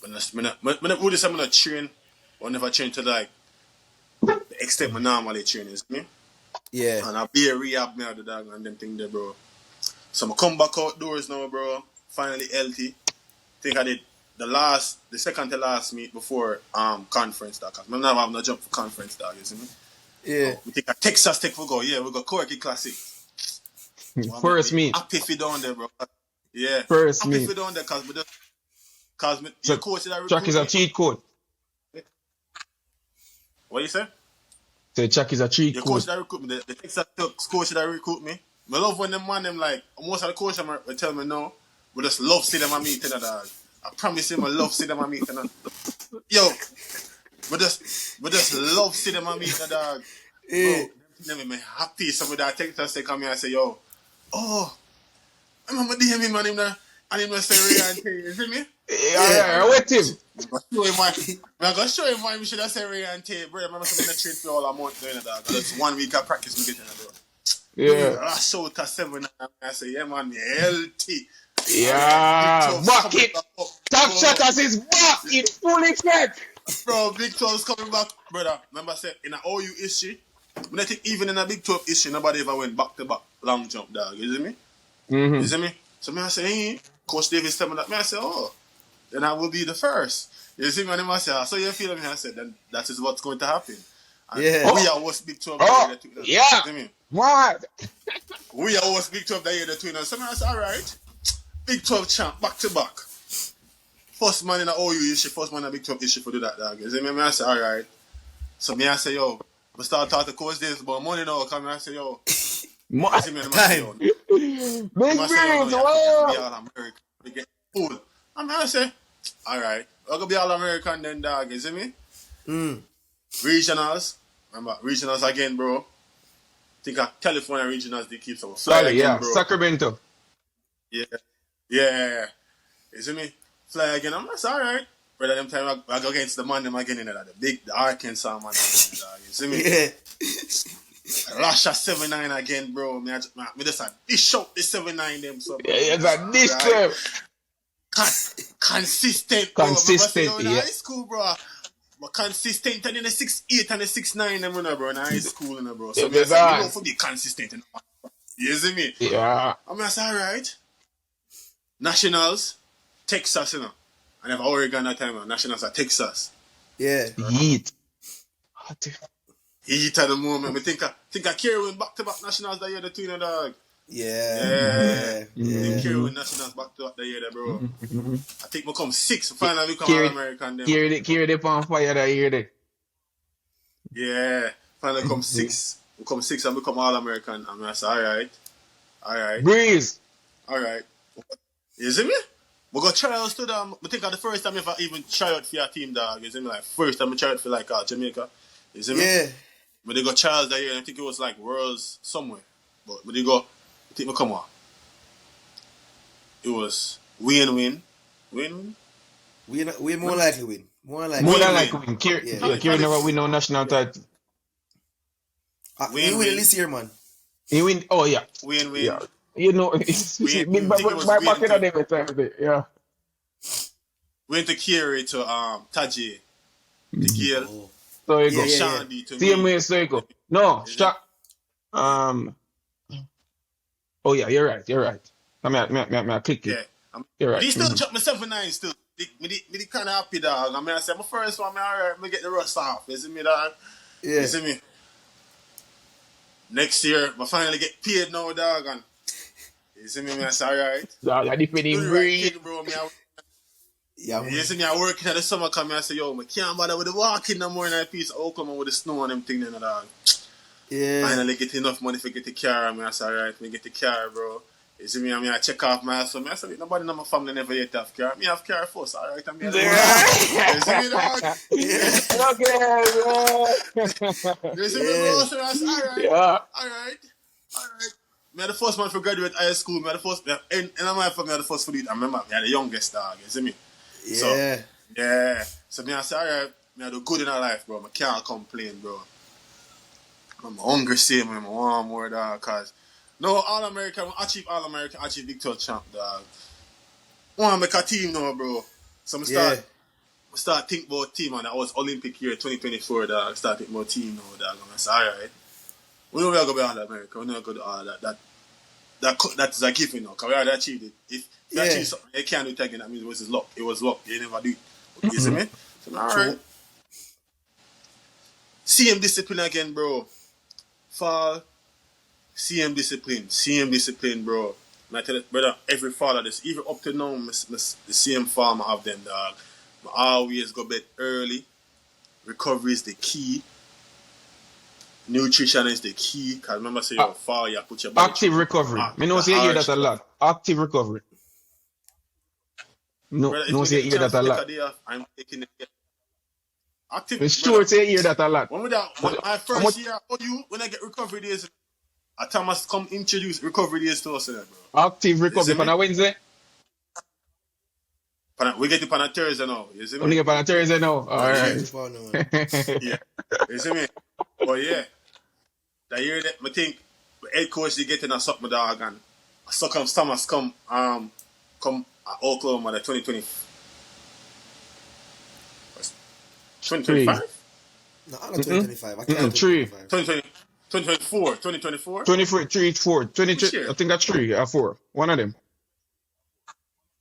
When I would say I'm not train, I never train to like the extent I normally train, you see me? Yeah. And I be a rehab me out the dog and them thing there, bro. So I come back outdoors now, bro. Finally healthy. Think I did the second to last meet before conference dog. Cause I'm not having no jump for conference dog, you see me? Yeah. We take a Texas Tech we go. Yeah, we got Corky Classic. So First meet. Happy if you down there, bro. Yeah. First happy meet. if you down there cause So, your coach that Chuck is a cheat code. What you say? So Chuck is a cheat Your code. coach that recruit me, the Texas coach that recruit me. I love when them man them like most of the coach them will tell me no. We just love see them at meeting dog. I promise him I love see them at meeting. Yo, we just love see them at meeting dog. Yeah. Bro, them make me happy. Some of that Texas they come here and say, yo, I remember DM him and him there and him say Ray and Tay, you see me? Yeah, with him. I'm gonna show him why we should have said Ray and Tay, bro. I remember something that train for all a month doing dog. That's 1 week of practice we getting bro. Yeah. I showed to 7 and I say, yeah man, healthy. Yeah. Back it. Top shot as his back in full effect. Bro, Big 12 is coming back, brother. Remember I said in an OU history, when I think even in a Big 12 history, nobody ever went back to back long jump dog. You see me? Mm-hmm. You see me? So me I say, hey, Coach Davis tell me that. Me I say, then I will be the first. You see me? And I say, so you feel me? I said, then that is what's going to happen. And we are was Big 12 that year. Yeah. You see me? What? We are was Big 12 that year, the twin. So me I say, alright. Big 12 champ, back to back. First man in the OU issue, first man in the Big 12 issue for do that, dog. You see me? I say, alright. So me I say, yo, we start talking to Coach Davis about money now. Come I say, yo. You see me? Time. Big brains, wow. We get food. I say, alright. We're going to be all American then, dog. You see me? Regionals. Remember, regionals again, bro. Think of California regionals, they keep some fly again, bro. Sacramento. Yeah. You see me? Fly again. I'm like, alright. Brother, them time I go against the man, them again in the Arkansas man. Dog. You see me? Yeah. Lasha 7-9 again, bro. Me just a dish out the 7-9 them. So, yeah, it's a dish them. Consistent, bro. Consistent, yeah. High school, bro. But consistent and in the 6'8" and the 6'9" them, bro. In high school, bro. So, me say, you know, for be consistent. You see me? Yeah. I'm like, alright. Nationals, Texas, you know. I have Oregon that time, Nationals are Texas. Yeah. Heat. Heat at the moment. I think I carry win back-to-back Nationals that year, the two, dog. Yeah. Carry carry with nationals back to the year, bro. I think we come 6th. Finally, we come All-American. Carry the on fire that year, there. Yeah. Finally, come 6th. We come 6th and become All-American. And I say, all right. Breeze. All right. You see me? We got trials to them. I think the first time if I even try out for your team, dog. You see me? Like, first time I tried out for, like, Jamaica. You see me? Yeah. But they got trials that year. I think it was, like, Worlds somewhere. But they go, I think we come on. It was win-win. Win-win? We more likely win. More than likely win. Kieran never win no national title. He win this year, man. He win. Oh, yeah. Win-win. Yeah. You know, my pocket on every time. Yeah. Went to Kiri to Taji. To Gil. So you go. Shandy to Same way, so you go. No, oh, yeah, you're right. I click it. Yeah. You're right. He still dropped me 7-9 still. Me kind of happy, dog. I mean, I said, my first one, alright, me get the rust off. You see me, dog? Yeah. You see me? Next year, I finally get paid now, dog. And you see me, I say, alright. Dog, I defending breed. Bro, Yeah, you see me, I working at the summer come I say, yo, I can't bother with the walking no more in that piece of Oklahoma with the snow and them thing, dog. Yeah. Finally get enough money for get the car. I say, alright, me get the car, bro. You see me, I check off my ass. I say, nobody in my family never yet have car. Me have car first, alright? I'm here. You see me, dog? Okay, You see me, bro? So I say, alright. Yeah. Alright. Me the first one for graduate high school. Me the first, and I'm the first for it. I remember, me the youngest, dog. You see me? Yeah. So me I say, alright, me I do good in our life, bro. I can't complain, bro. I'm hungry, same, I want more, dog, cause no All-American, achieve All-American, achieve Victor Champ, dog. I want to make a team now, bro. So I start think about team, and that was Olympic year 2024, dog. Start think about team now, dog. And I say, alright, we know we are going to be All-American, we know we are going to do all that. That is a given now, because we already achieved it. If you achieve something, you can't do it again, that means it was luck. It was luck, you never do it. You see me? So, alright. Same discipline again, bro. Fall. Same discipline, bro. I tell you, brother, every fall of this, even up to now, the same form I have them, dog. I always go bed early. Recovery is the key. Nutrition is the key. Because remember, say you fall, you put your body. Active recovery. Me know say you hear that a lot. Active recovery. No say you hear that a lot. I'm taking it. Active. It's sure say you hear that a lot. When my first year, when I get recovery days, I Thomas come introduce recovery days to us, bro. Active recovery on a Wednesday. We get it on a Thursday now. You see me? We get it on a Thursday now. Alright. Yeah. You see me? But yeah. That year that I think the head coach they get in a suck my dog and I suck him Thomas come Oklahoma the 2020. 2025? No, I'm not 2025. I can't 2024. 2024? 24. I think that's 3 or 4. One of them.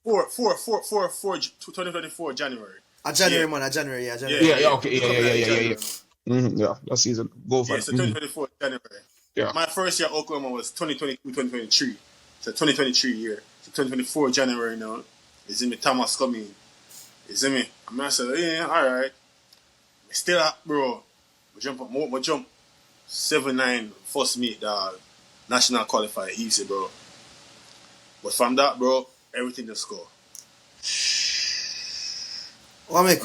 2024 January. January, man. January. Yeah, okay. Yeah, that season. Go for it. So 2024 January. Yeah. My first year at Oklahoma was 2022-2023. So 2023 year. So 2024 January now. You see me, Thomas coming. You see me? I said, yeah, alright. Still up, bro. We jump 7-9 first meet, dog. National qualifier, easy, bro. But from that, bro, everything just go. What make?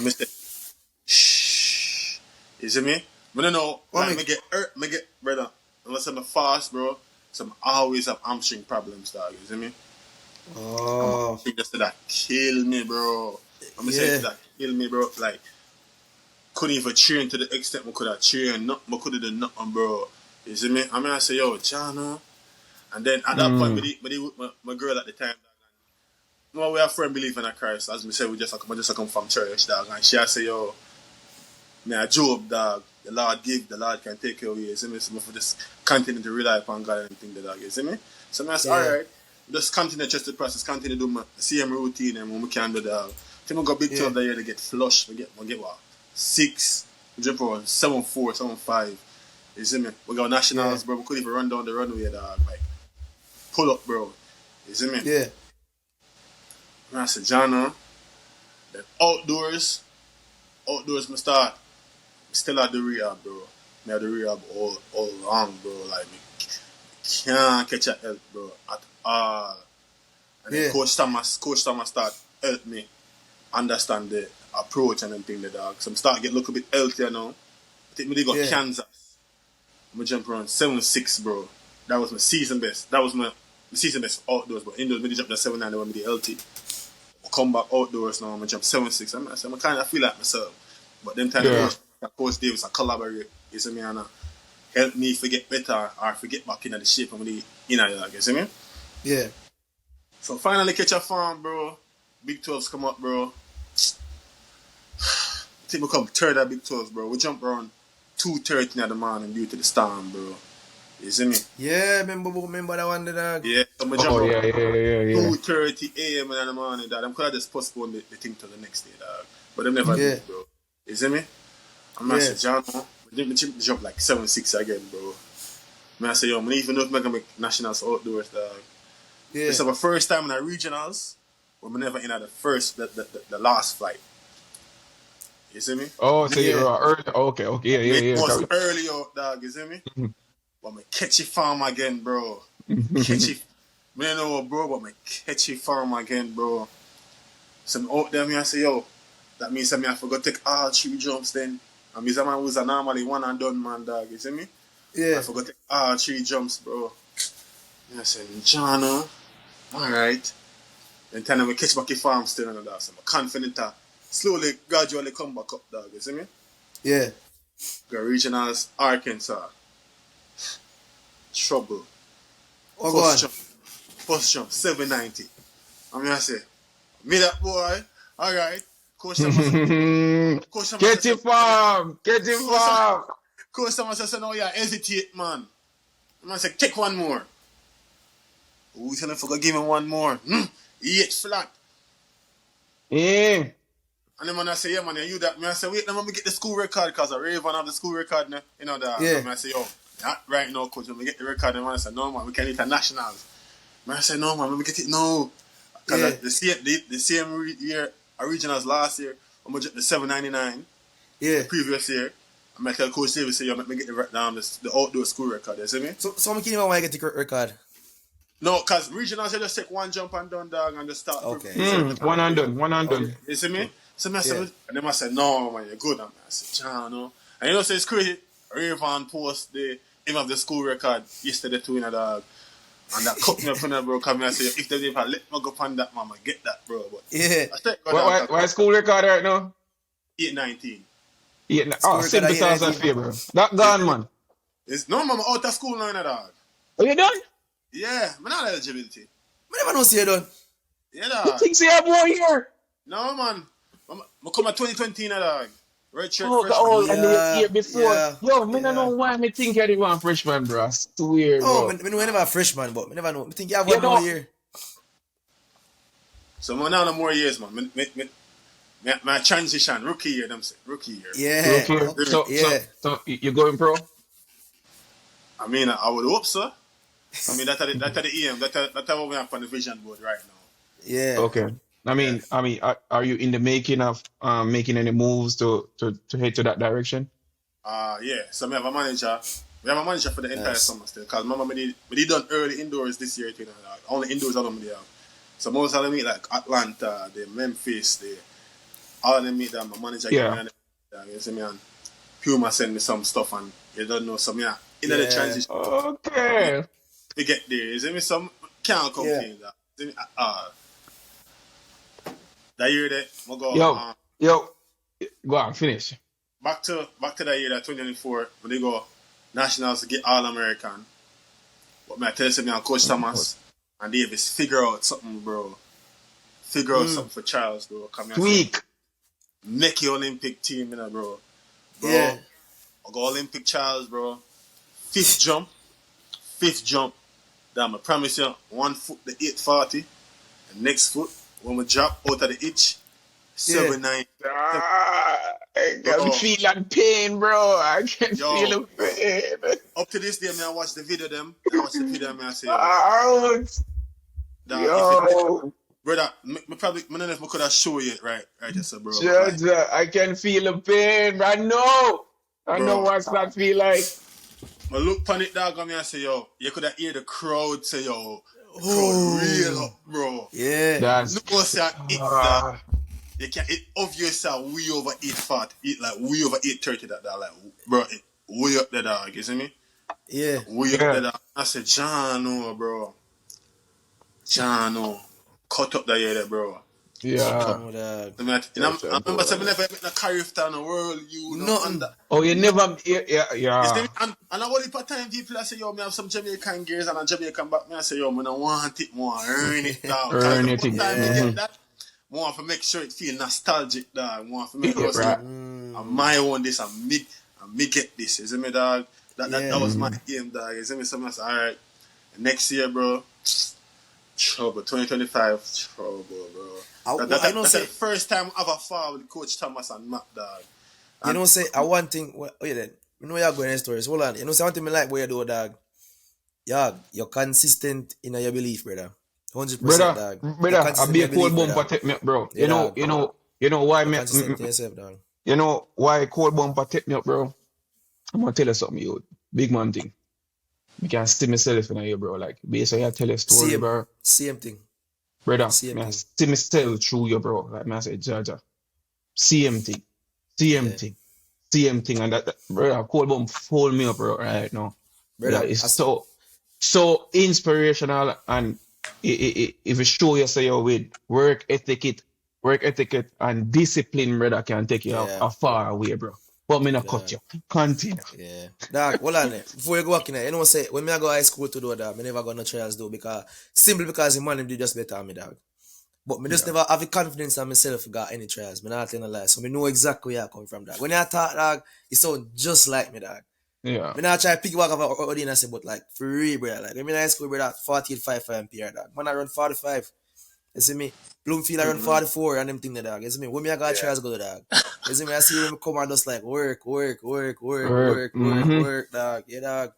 You see me? But no, like, me get hurt, brother. Unless I'm fast, bro. So I always have hamstring problems, dog. You see me? Oh. Just that kill me, bro. I'm saying that kill me, bro. Like, couldn't even train to the extent I could have trained. I could have done nothing, bro. You see me? I say, yo, Jana. And then at that point, my girl at the time, no, we have friend believing in Christ. As we said, I just come from church, dog. And she say, yo, me a Job, dog. The Lord give, the Lord can take away. You see me? So I just continue to rely upon God and everything, dog. You see me? So I say, alright, just continue to trust the process, continue to do my same routine and when we can do, dog. If I go big 12 that year to get flushed, we get what? 6, we jump over 7-4, 7-5. You see me? We got nationals, bro. We couldn't even run down the runway, dog. Like, pull up, bro. You see me? Yeah. I said, John, then outdoors, me start. Still at the rehab, bro. Me at the rehab all long, bro. Like, me can't catch a help, bro, at all. And then Coach Thomas start help me understand the approach and everything, the dog. So I start get look a bit healthier now. I think me got Kansas. I jump around 7'6", bro. That was my season best. That was my season best outdoors, but indoors, me jump to 7'9", when me healthy. I come back outdoors now, I jump 7'6". I kind of feel like myself. But them time Coach Davis, I collaborate. You see me, and help me forget better or forget back into the shape of the inner dog. You see me? Yeah. So finally catch a farm, bro. Big 12s come up, bro. I think we come third at Big 12s, bro. We jump around 2:30 in the morning due to the storm, bro. You see me? Yeah, remember that one, dog? Yeah, so we jump around 2:30 a.m. in the morning, dog. I'm gonna just postpone the thing till the next day, dog. But them never did, bro. You see me? I'm not saying, John, we jump like 7'6" again, bro. I say, yo, I even know if I'm gonna make nationals outdoors, dog. Yeah. This is our first time in our regionals, but we never in at the last flight. You see me? Oh, so you're early. Okay, yeah. It was early out, dog. You see me? But me catchy farm again, bro. Catchy. Me don't know, bro, but me catchy farm again, bro. So me out there, I say, yo, that means I forgot to take all 3 jumps then. And me man was a normally one and done man, dog. You see me? Yeah. I forgot to take all 3 jumps, bro. And I said, John, alright. Then time we catch back the farm still and that. So I'm confident that slowly, gradually come back up, dog. You see me? Yeah. Go regionals, Arkansas. Trouble. First jump, 790. I say, me that boy, alright. Coach Thomas. Get your farm. Coach Thomas said, no, yeah, hesitate, man. I said, take one more. Who's gonna forget give him one more? He ate flat. Yeah. And then man I say, yeah man, you that. I say, wait, let me get the school record because I Raven have the school record now. You know that. Yeah. I say, yo, not right now, coach, let me get the record. And man I say, no man, we can't internationals. Man I say, no man, let me get it now. Because the same year, originals last year, I'm gonna get the 799. Yeah. The previous year. I'm gonna tell Coach Davis, say, yo, let me get the outdoor school record, you see me? So I'm kidding when I get the record. No, because regionals, you just take one jump and done, dog, and just start. Okay. One and done. Okay. You see me? So I said, and then I said, no, man, you're good. And I said, John, no. And you know, so it's crazy. Raven post him of the school record yesterday too, in a dog. And that cut me up in there, bro. Come here and say, if they ever let me go on that, mama, get that, bro. But why school record right now? 819. Same because of favor. That gone, man. No, mama, out of school now, in a dog. Are you done? Yeah, I'm not eligibility. I never know see you done. Yeah, dog. You think you have 1 year? No, man. I come at 2020 now, dog. Red shirt freshman. And the year before. Yo, I don't know why I think you want freshman, bro. I swear, bro. I never have freshman, but I never know. I think you have 1 more year. So I'm now no more years, man. My transition, rookie year, them say. Rookie year. Yeah. So you going pro? I mean, I would hope so. I mean, that's the EM. That's what we have on the vision board right now. Yeah. Okay. I mean, are you in the making of making any moves to head to that direction? Yeah. So we have a manager. We have a manager for the entire summer still. Because remember, we done early indoors this year. You know, like, only indoors all of them they have. So most of them meet like Atlanta, the Memphis, all of them meet them. My manager gave me you see me, and Puma send me some stuff, and you don't know some in the transition. Okay. We get there. You see me, some can't complain that. See me, that year that we go. Yo, go on, finish. Back to that year, that 2024, when they go nationals to get All American. But I tell you, Coach Thomas and Davis figure out something, bro. Figure out something for Charles, bro. Tweak. Make your Olympic team, you know, bro. Yeah. I go Olympic Charles, bro. Fifth jump. Damn, I promise you, 1 foot the 840. And next foot, when we drop out of the itch, 7'9". I can feel pain, bro. I can feel the pain. Up to this day, I watch the video them. I watch the video, I say, Ouch. Yo. brother, me probably, I don't know if I could have show you it right, yes, bro. But like, Judge, I can feel the pain. I know bro, what's that feel like. I look on it, dog, and me and say, yo, you could have hear the crowd say, yo, the crowd real Oh. up, bro. Yeah. That's No say it that. You can it obviously way over 840, eat like way over 830 that like bro, it way up there, dog, you see me? Yeah. Way up there, dog. I said, John, no, bro. John, no. Cut up that year, bro. yeah. Oh, dog. I remember saying, never met a character in the world, you know, Nothing. under. Oh, you never, You see yeah. me? And I only part time people I say, yo, me have some Jamaican gears and a Jamaican back. Me I say, yo, man, I want it more, earn it, dog. Earn Because it. the time you Yeah. get that, I want to make sure it feel nostalgic, dog. I want to make Yeah, sure right. I'm my own this and me get this. You see me, dog? That was my game, dog. You see me? So I said, all right, next year, bro, trouble. 2025, trouble, bro. That's the first time I ever fought with Coach Thomas and Matt, dog. You know, say, one thing, wait then. You know, you're going in stories. Hold on. You know, say, one thing I like what you do, dog. Yeah, you're consistent in your belief, brother. 100%, dog. Brother, I be a cold bumper take me up, bro. Yeah, You know why me, consistent in yourself, dog. you know why cold bumper take me up, bro? I'm gonna tell you something, you big man thing. I can see myself in here, bro. Like, based on you tell a story, bro. Same thing. Brother, Same I thing. see myself through you, bro. Like, I say, Jaja. Same thing. Same thing. And that brother, cold bump hold me up, bro, right now. Brother, it's so inspirational, and if you show yourself with work etiquette and discipline, brother, can take you a far away, bro. But me not cut you. Continue. Yeah. Dog, hold on there. Before you go back in there, you know say when me I go high school to do that, me never got no trials do because the man do just better than me, dog. But me just never have the confidence in myself got any trials. Me not telling a lie. So me know exactly where I come from, dog. When I talk, dog, it sound just like me, dog. Yeah. Me not try to pick back up audience and say, but like for real, brother. Like when me in high school, brother, 48.5 ampere, dog. Man, I run 45. You see me? Bloomfield I run 44 and them thing there, dog. You see me? When me I got trials go, dog. You see me? I see when me come and just like work, dog. Yeah, dog.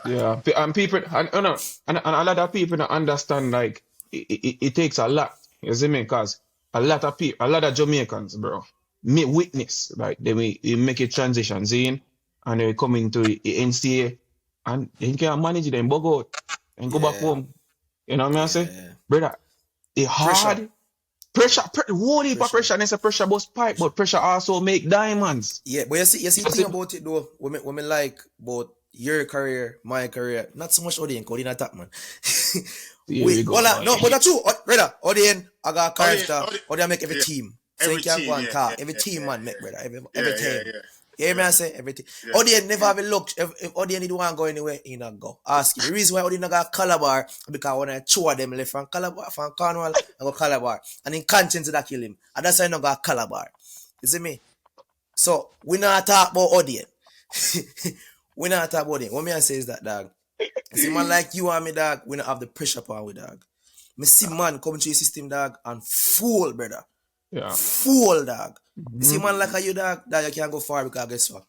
Yeah. And people and a lot of people don't understand, like it takes a lot. You see me? Because a lot of Jamaicans, bro, me witness, like they make a transitions in and they come into the NCAA and they can manage them, bug out and go back home. You know what I say? Brother, it's hard. Pressure. What heap of pressure? And it's a pressure bust pipe, but pressure also make diamonds. Yeah, but you see the thing about it though, when me like about your career, my career, not so much Odin, Odin attack, man. But that's true, brother. Odin, I got a character, Odin make every team. So you can't go and call. Every team, man, make, brother. Every team. Yeah, man, I say everything. Yeah. Odin never have a look. If Odin didn't want to go anywhere, he not go. Ask you. The reason why Odin not got Calabar because when I two of them left from Calabar, from Cornwall, I go Calabar. And in conscience that kill him. And that's why I not got Calabar. You see me? So we not talk about Odin. We not talk about Odin. What me I say is that, dog. You see man like you and me, dog, we not have the pressure power with, dog. Me see man coming through the system, dog, and fool, brother. Yeah. Fool, dog. You see man like you, dog, that you can't go far because guess what?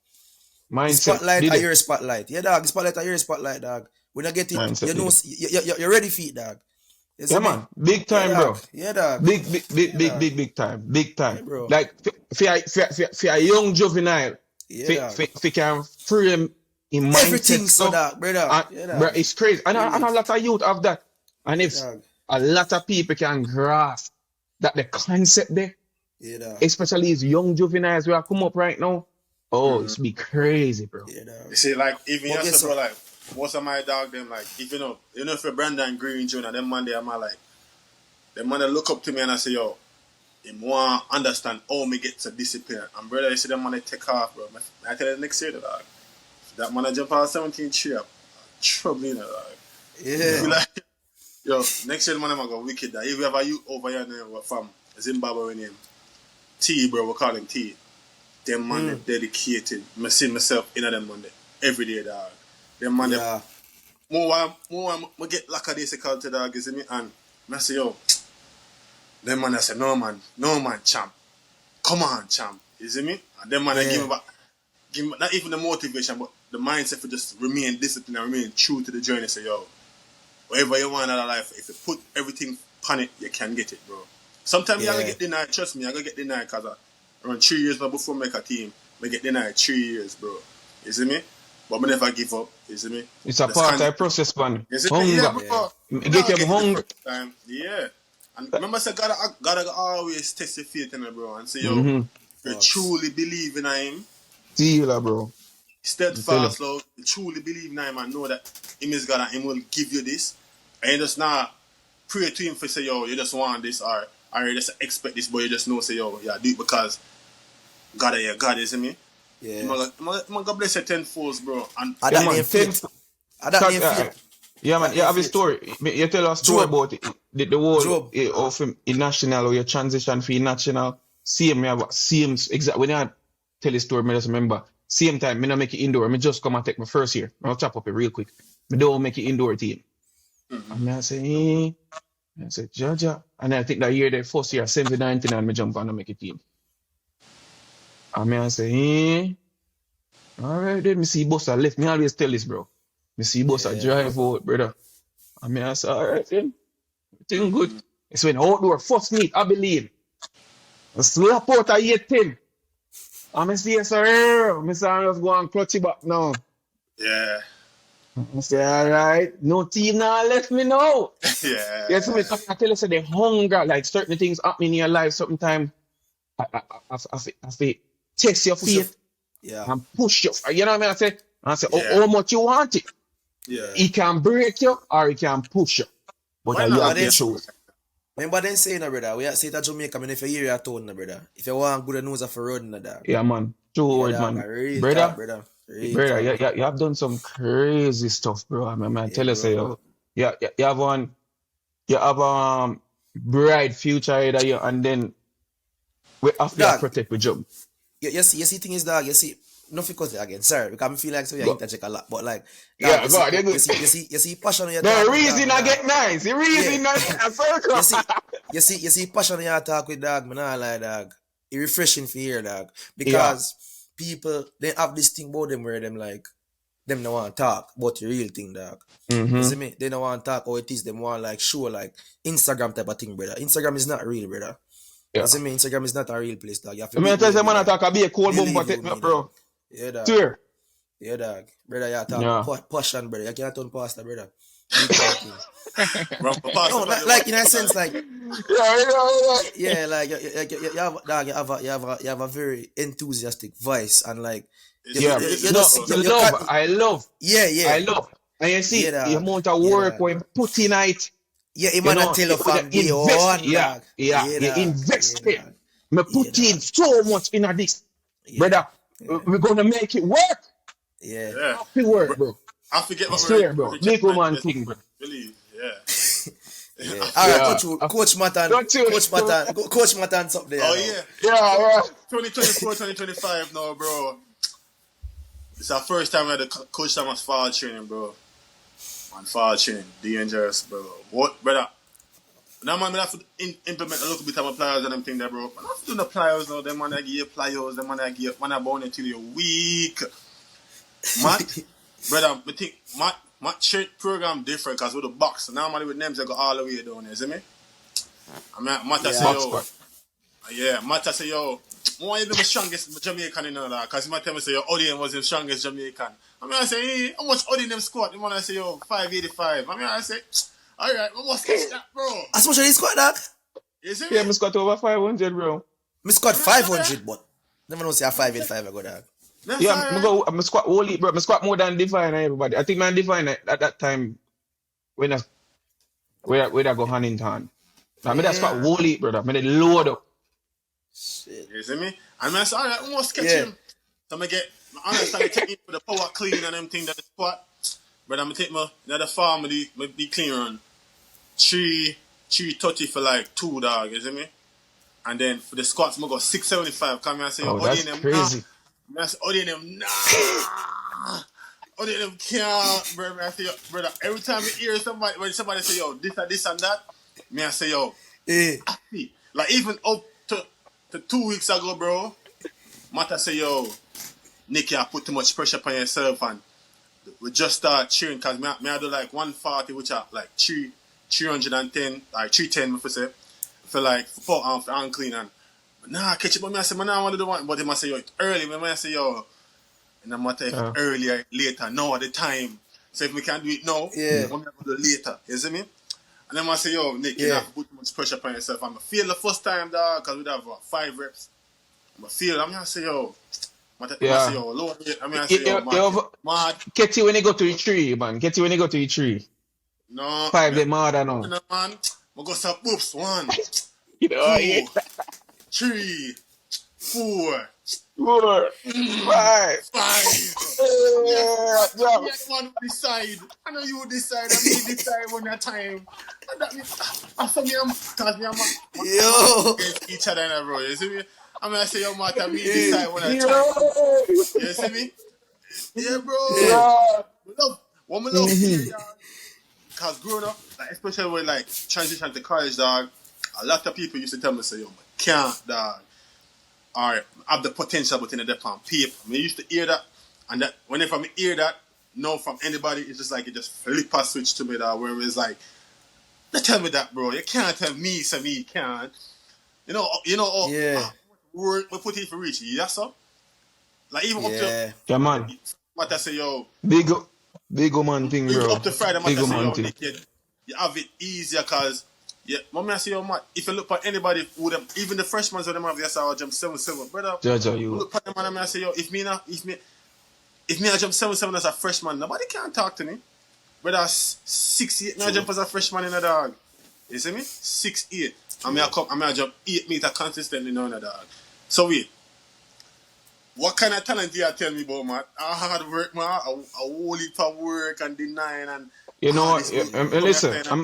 Mindset. Spotlight are your spotlight. Yeah, dog. Spotlight are your spotlight, dog. When I get it, mindset, you know, you're ready for it, dog. Yeah, man. Big time, yeah, bro. Yeah, dog. Big time. Big time. Yeah, bro. Like, for a young juvenile, for can frame in mindset. Everything so, dog, brother. Bro, it's crazy. And a lot of youth have that. And if a lot of people can grasp that the concept there, especially these young juveniles who are come up right now, it's be crazy, bro. You see, like, even yesterday, bro, like, most of my dog, them, like, if you know if you're Brandon Green Jr., them man, I'm like, them man, they look up to me and I say, yo, you want to understand how me get to discipline. And brother, you see them man, they take off, bro. I tell you next year, dog. That man, I jump out 17 tree up. Trouble, you know, dog. Yeah. Like, yo, next year, man, I'm going to go wicked, dog. If you have a youth over here, from Zimbabwe name, T, bro, we call him T. Them man, they dedicated. I see myself in them Monday every day, dog. Them man, more get like a difficult, dog, you see me? And I say, yo, them man, I say, no man, champ. Come on, champ. You see me? And them man, I give me not even the motivation, but the mindset for just remain disciplined and remain true to the journey. Say, yo, whatever you want out of life, if you put everything panic, you can get it, bro. Sometimes you're going to get denied. Trust me, I'm going to get denied because around 3 years now before I make a team, I get denied 3 years, bro. You see me? But I never give up. You see me? It's a part of the process, man. Hunger. Yeah, bro. Get your hunger. Yeah. And remember, I said, gotta always test your faith in it, bro. And say, yo, you truly believe in him. Dealer, bro. Steadfast, love. You truly believe in him and know that him is God and him will give you this. And you just not pray to him for say, yo, you just want this or you just expect this, but you just know, say, yo, yeah, do it because God is your God, you see me? Yeah. God bless you tenfold, bro. And I don't need faith. Yeah, man. You have a story. You tell a story about the whole of him in national or your transition for national. Same exact. When I tell the story, I just remember. Same time, I don't make it indoor. I just come and take my first year. I'll chop up it real quick. I don't make it indoor team. And I say, Jaja. And I think that year, the first year, 70-99, I jump and I make a team. And I say, all right, then, I see Bossa left. Me always tell this, bro. I see Bossa drive out, brother. And I say, all right, then. Everything good. It's when outdoor first meet, I believe. I slap out a year 10. And I say, sir, I say, I just go and clutch it back now. Yeah. I say, all right, no team now left me now. Yeah. Yes, I tell you, so the hunger, like certain things happening in your life, sometimes I test your faith and push you. You know what I mean? I say, how much you want it? Yeah. He can break you or he can push you. But you have to choose. Remember them saying, brother, we say that Jamaica, I mean, if you hear your tone, brother, if you want good news of a road, dog. Yeah, man. True word, man. Brother, you have done some crazy stuff, bro. I mean, I tell you, say, you have bright future either you, and then we have to protect the job. You see, thing is, dog, you see, nothing because again, sir, because I feel like so you interject a lot, but like, dog, you see passion on your talk. The reason I get nice, the reason I get a circle. You see passion on your talk with dog, man, I like dog. It's refreshing for hear, dog, because people they have this thing about them where them like them don't want to talk about the real thing, dog. You see me? They don't want to talk how it is. Them want like show like Instagram type of thing, brother. Instagram is not real, brother. You see me? Instagram is not a real place, dog. You have to. I tell someone I talk a be a cold bomb, but bro. Yeah, dog. Sure. Yeah, dog. Brother, you talk passion, brother. You can't turn pasta, brother. No, like in a sense, like like you have a very enthusiastic voice and like I love. And you see the amount of work when put in it. Yeah, you might tell of you invest it. Me put in so much in this, brother. We're gonna make it work. Yeah. Happy work, bro. I forget what we're bro. Make woman thing, bro. Believe, All right, Coach Matan. Coach Matan's up there. Oh, yeah. 2024, 2025 now, bro. It's our first time we had Coach Thomas fall training, bro. Man, fall training. Dangerous, bro. What, brother? Now, man, I have to implement a little bit of my pliers and them thing there, bro. Man, I have to do the pliers now. Them man, I give you pliers. Them man, I give you, man, I bound until you're weak. Matt, brother, I think Matt shirt program different because with the box. Normally with names, they go all the way down, you see me? I mean, Matt say, yo. Yeah, Matt say, yo. I want to be the strongest Jamaican in that. Because Matt tell me, say, yo, Odin was the strongest Jamaican. I mean, I say, hey, how much Odin them squat? The man I say, yo, 585. I mean, I say, all right, we must catch that, bro. As much as he squat that? You see me? Yeah, I squat over 500, bro. I squat 500, but never know say a 585 I go dog. Yeah, I squat only, bro. I squat more than Divine and everybody. I think man Divine at that time when I go hand in hand. I mean, that's squat wholly, brother. I mean, they load up. Shit. You see me? And I say, all right, we must catch him. So I get my honest take him for the power clean and them thing that the squat. But I'm gonna take my another farm the clean run. 330 for like 2 dog, you see me? And then for the squats, I'm gonna go 675. Come here and say, that's crazy. Odin them, nah. Odin them can't, brother. I say, yo, brother, every time you hear somebody, when somebody say, yo, this and that, me I say, yo, like even up to 2 weeks ago, bro, Mata say, yo, Nicky, I put too much pressure upon yourself and we just start cheering because me I do like 140, which are like 3 310, like 310, if I say, for like for unclean and nah, catch it, but me I say, man, I want to do one, but they must say, yo, it's early, man, I say, yo, and no matter if it's early or later, now at the time. So if we can't do it now, we're going to do it later, you see me? And then I say, yo, Nick, you don't have to put too much pressure upon yourself. I'm going to feel the first time, dog, because we'd have 5 reps. I'm going to feel, I'm going to say, yo, I'm going to say, yo, lower rate. I'm going to say, yo, mad. Get you when you go to the tree, man. Get you when you go to the tree. No. 5 they mad or no? No, man. I'm going to say, oops, 1, you know, 2, 3, 4, 4, 5. 5. Yes, one will decide. I know you will decide. I mean, decide when that time. And that means, after me, because me and against each other, bro. You see me? I'm going to say, yo, matter, me decide when that time. You see me? Yeah, bro. Yeah. What we love here, dog. Because growing up, like, especially when, like, transition to college, dog, a lot of people used to tell me, say, yo, but can't, dog. Or have the potential, but in a different paper. I used to hear that, and that whenever I hear that, no, from anybody, it's just like it just flip a switch to me, that where it's like, don't tell me that, bro. You can't tell me, so me can't. Word we put it for reach, yes, sir. Like even up to, yeah, man. What I say, yo, big man thing, bro. Up to Friday, what I say, yo, Nick, you have it easier, cause. Yeah, mommy, I say, yo, man, if you look at anybody who them, even the freshmen who them have the SR jump 7-7, brother. You look at them and I say, yo, if me I jump 7-7 as a freshman, nobody can talk to me. Brother, 6'8", I jump as a freshman in a dog. You see me? 6'8". I jump 8 meters consistently now in a dog. So wait, what kind of talent do you tell me about, man? I hard work, man. A whole heap of work and denying and. You know what? Listen, I'm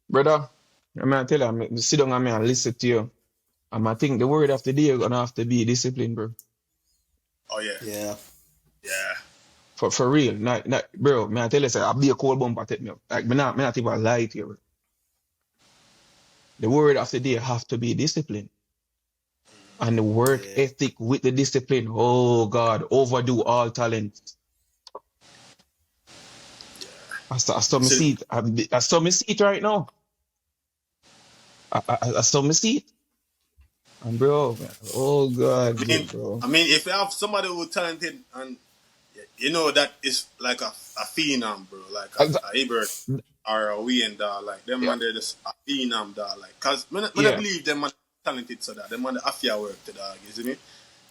brother, I'm gonna tell you, I'm sit down and listen to you. I think the word of the day gonna have to be discipline, bro. Oh yeah. For real, not bro. I tell you, say, I'll be a cold bumper take me up. Like me not even lie to you, bro. The word of the day have to be discipline, and the work ethic with the discipline. Oh God, overdo all talent. I saw me see it. I saw me see it right now. I saw me see it. And bro, man. Oh God, bro. I mean, if you have somebody who's talented and you know that is like a phenom, bro, like a Ebert or a Wayne, dog, like them man, they're just a phenom, dog, like, cause when I believe them man talented, so that them man the afia work, dog, you see me?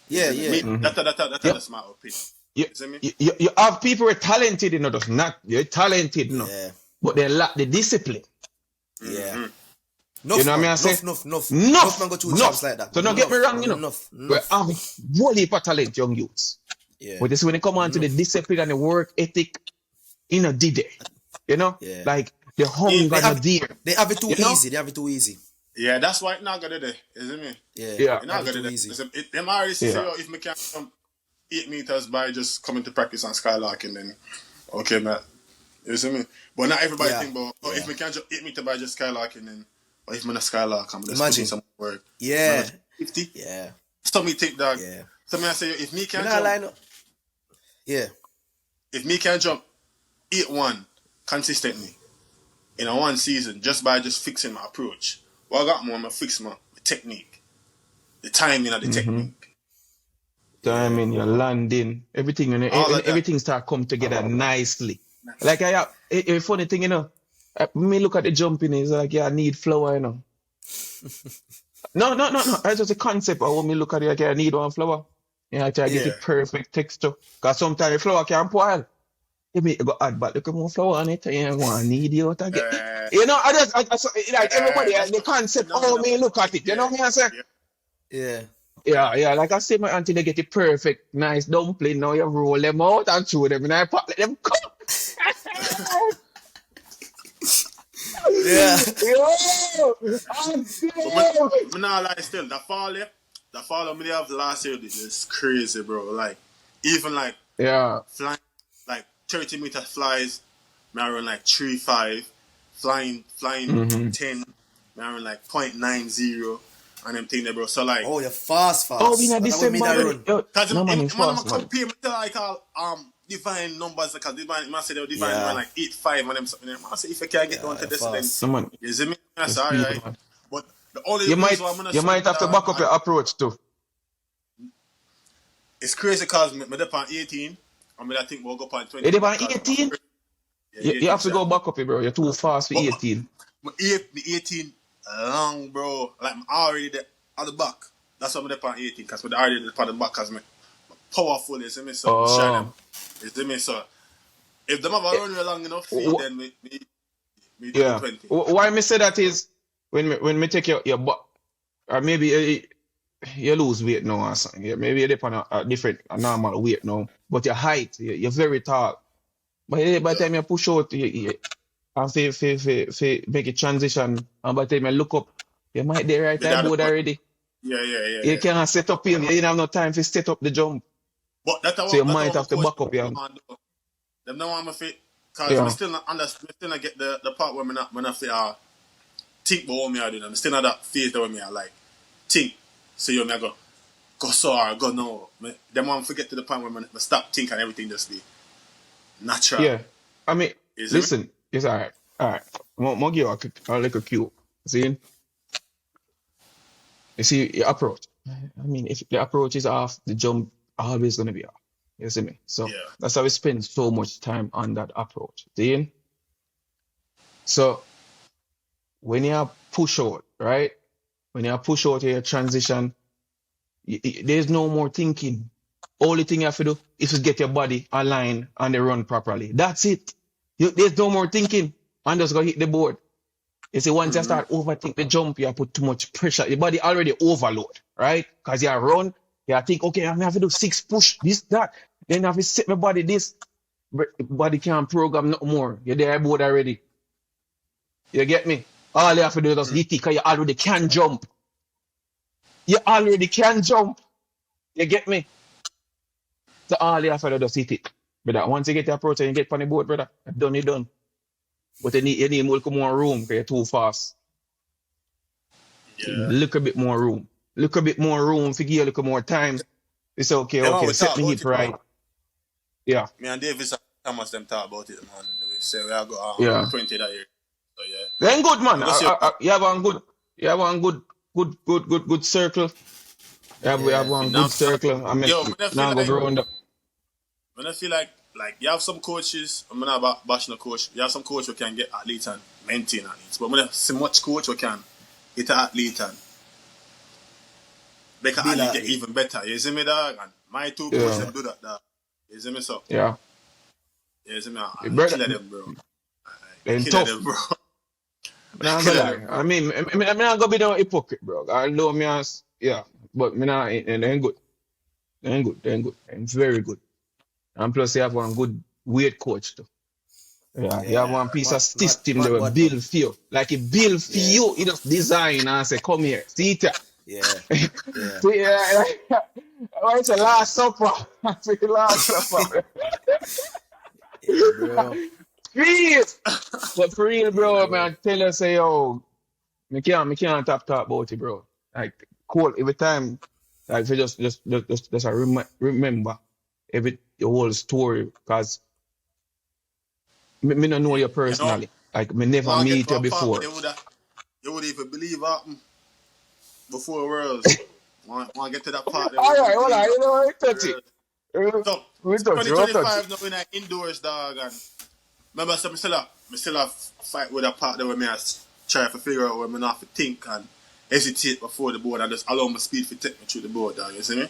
Yeah. That's my opinion. You see me? You have people who are talented, you know, just not you're talented, you know, but they lack the discipline. Yeah. You know what I mean? I say Enough man go through jobs like that. So don't get me wrong, you know. We have whole heap of talent, young youths. Yeah. But this when it come on to the discipline and the work ethic, you know, did it. You know? Yeah. Like the hunger not there. They have it too easy. They have it too easy. Yeah, that's why it's not gonna do, isn't it? Yeah. It's not gonna do. Them already say, yo, if me can't come 8 meters by just coming to practice on Skylarking, then okay, man. You see me? But not everybody think about, if me can't jump 8 meters by just Skylarking, then or if I'm not Skylark, I'm just putting some work. Yeah. 50. Yeah. So me take that. Yeah. So me I say, if me can't jump. Yeah. If me can jump 8-1 consistently in a one season just by just fixing my approach, what I got more, I'm gonna fix my technique, the timing of the technique. Timing, your landing, everything, you know, everything start come together nicely. Like a funny thing, you know. Me look at the jumping, it's like, I need flour, you know. No. It's just a concept. I want me look at it like, I need one flour. I try to get the perfect texture. Because sometimes the flour can spoil. You may go add back, look at more flour on it, and you want to need you to get it. You know, I like everybody has the concept, me look at it. You know what I say? Yeah, like I say, my auntie, they get the perfect, nice dumpling. Now you roll them out and chew them, and I pop, let them come. Yeah. But now, like, still, the fall me have last year is crazy, bro. Like, even like, flying, like 30 meter flies, me around like 3.5, flying 10, me around like 0.90, and them thing there, bro. So like, oh, you're fast. Oh, we not December. Because man compare me to like divine numbers, because divine, man say they divine run like 8-5 and them something. Man say if you can't get down to this, then you see me? I say, alright. But the only reason why I'm gonna you might have to back up your approach too. It's crazy because I'm on 18. I mean, I think we'll go on 20. You depend on 18? You have to go back up, bro. You're too fast for 18. 18 long, bro. Like, I'm already there at the back. That's why I'm there on 18, because I'm already there at the back, because I'm powerful, you see me? So, share them. You see me? So, if them have a run long enough, then we do 20. Why me say that is, when me take your back, or maybe you lose weight now or something. Yeah, maybe you're on a normal weight now, but your height, you're very tall. But by the time you push out, you have to make a transition, and by the time you look up, you might be right time board already. Yeah. You can't set up him. You don't have no time to set up the jump. But so you might have to back up him. Them don't want me fit, because I still not get the part where I not fit think about what me I do. I'm still not that phase where me I like think. So you me go so hard, go no. Them want to forget to the point where I stop thinking and everything just be natural. Yeah. I mean, listen, it's alright. Alright. I'll give you a little cue. See? You see your approach. I mean, if the approach is off, the jump always gonna be off. You see me? So that's how we spend so much time on that approach. See? So when you push out, right? When you push out your transition, there's no more thinking. Only thing you have to do is to get your body aligned and they run properly. That's it. There's no more thinking. And just go hit the board. You see, once you start overthink the jump, you put too much pressure. Your body already overload, right? Because you run, you think, okay, I'm going to have to do 6 push, this, that. Then I have to set my body this. Body can't program no more. You're there board already. You get me? All you have to do is just hit it because you already can jump. You already can jump. You get me? So all you have to do is hit it. But once you get the approach and you get on the board, brother, you're done. But you need more room because you're too fast. Yeah. Look a bit more room. Look a bit more room to give you a little more time. It's okay, set me hip right. Yeah. Me and Davis Thomas them talk about it, man. We say we are go 20 that year. So yeah. Then good, man. You have one good circle. We have one good circle. I mean, now go round up. When I feel like you have some coaches, I'm not bashing a coach. You have some coach who can get athletes and maintain athletes. But when I see much coach who can get an athlete and make an athlete get even better. You see me, dog? And my 2 coaches do that, dog. You see me, so? Yeah. You see me? I kill them, bro. They're tough. Them, bro. I mean, I'm not going to be no hypocrite, bro. I know me as, but they're good. They're good. And very good. And plus, you have one good weight coach, too. Yeah, you have one piece of system that will build for you. Like, it build for you, it just design and say, come here, see it. Yeah. It's a last supper. It's a last supper. Please. But for real, bro, man, tell us, say, yo, me can't talk about it, bro. Like, cool, every time, like, if you just remember the whole story, because me don't know you personally. Like, me never meet you before. You would even believe that before Worlds. Want to get to that part? All right, hold on. You know what? Touch it. So, 2025 now in the indoors, dog. And remember, so I still have fight with a partner where I try to figure out where I have to think and hesitate before the board and just allow my speed to take me through the board, dog. You see me?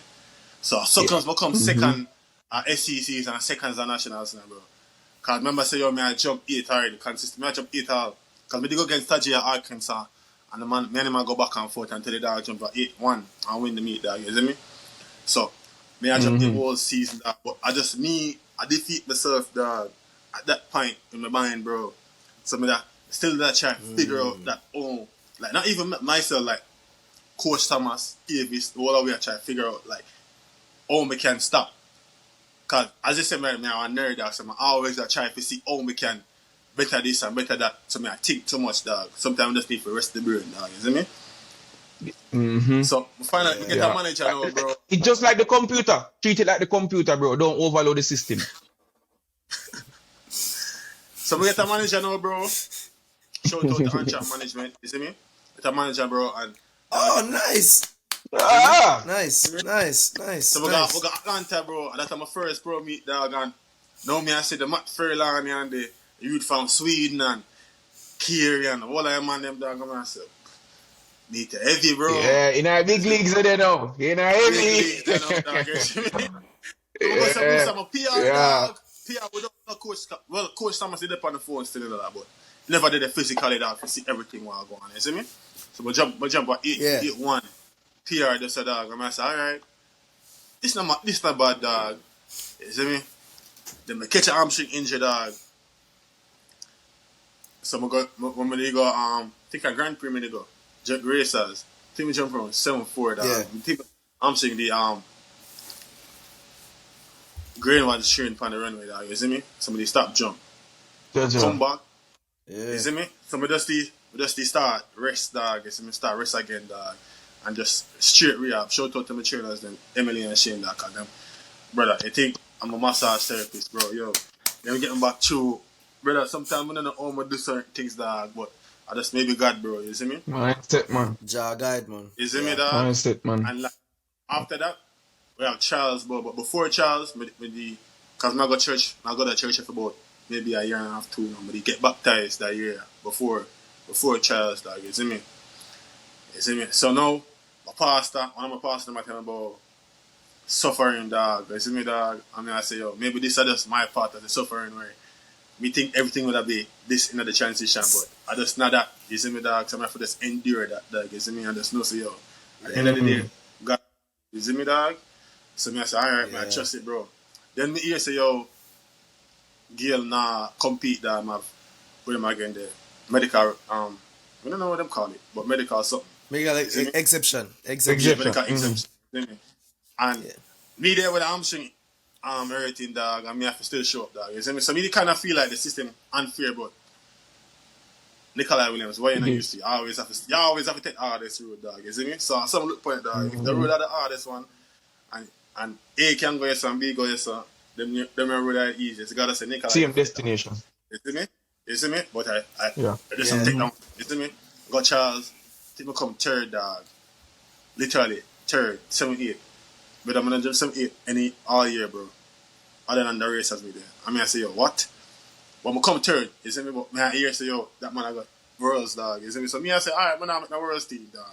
So sometimes I come second at SECs and seconds at nationals now, bro. Because remember, I jump 8 already, consistent. I jump 8 all. Because we did go against Tajay at Arkansas, and the man go back and forth until the dog jump for 8-1 and win the meet, dog. You see me? So, I jump the whole season, dog. But I defeat myself, dog, at that point in my mind, bro. So, I still try to figure out that, like, not even myself, like, Coach Thomas, Davis, all the way I try to figure out, like, we can stop. Because, as I said, I'm a nerd, so I always try to see how we can better this and better that. So I think too much, dog. Sometimes I just need to rest the brain, dog. You see me? So, finally, we get a manager now, bro. It's just like the computer. Treat it like the computer, bro. Don't overload the system. So we get a manager now, bro. Shout out to Untrack Management. You see me? It's a manager, bro. And oh, nice. Ah! Nice. So we got Atlanta, bro. That's my first pro meet, dog. And now me I see the Matt Fairlawn and the youth from Sweden and Kiri and all of them and them, dog. I say, meet the heavy, bro. Yeah, in our big leagues they know. In our heavy. Big leagues, they know, dog. You see me? So we got some PR, dog. PR without no coach. Well, Coach Thomas did up on the phone still in that, but never did it physically, dog, to see everything while going on. You see me? So we jump at 8-1. PR just said, dog. I say, all right. This not bad, dog. You see me? Then I catch an hamstring injury, dog. So when we go, I think a Grand Prix we go. Jet racers. I think we jump from 7-4, dog. Yeah. I think hamstring the grain was shooting on the runway, dog. You see me? Somebody stop jump. Come back. Yeah. You see me? So we just start rest, dog. You see me? Start rest again, dog. And just straight rehab. Shout out to my trainers, then Emily and Shane, dog. Them, brother, I think I'm a massage therapist, bro. Yo, then we getting back to, brother. Sometimes I don't know how to do certain things, dog. But I just maybe God, bro. You see me? Mindset, man. Jah guide, man. You see me, dog? Mindset, man. And like, after that, we have Charles, bro. But before Charles, because I go to church for about maybe a year and a half, 2 now. But he get baptized that year before Charles, dog. You see me? So now, one of my pastors might tell me about suffering, dog. You see me, dog? I mean, I say, yo, maybe this is just my part of the suffering where we think everything would be this in the transition, but I just not that. You see me, dog? So I have to just endure that, dog. You see me? And just know, so yo, at the end of the day, God, you see me, dog? So me I say, all right, man, I trust it, bro. Then me hear say, yo, Gail nah compete, dog. What am I again there? Medical, I don't know what them call it, but medical something. Medical exception. Medical exemption. And me there with the hamstring, everything, dog, and me have to still show up, dog. You see me? So me kind of feel like the system unfair, but Nikaoli Williams, what you not used to? You always have to take the hardest road, dog. You see me? So some look point, dog. If the road are the hardest one, and A can go yes and B go yes, them road are easy. You gotta say Nikaoli. Same destination. You see me? But I just take down. You see me? Got Charles. I think we come third, dog. Literally third, 7-8. But I'm gonna jump 7-8 all year, bro. Other than the race as me there. I mean, I say, yo, what? But I come third. You see me? But I hear say, yo, that man I got worlds, dog. You see me? So me I say, alright, man, I'm at the worlds team, dog.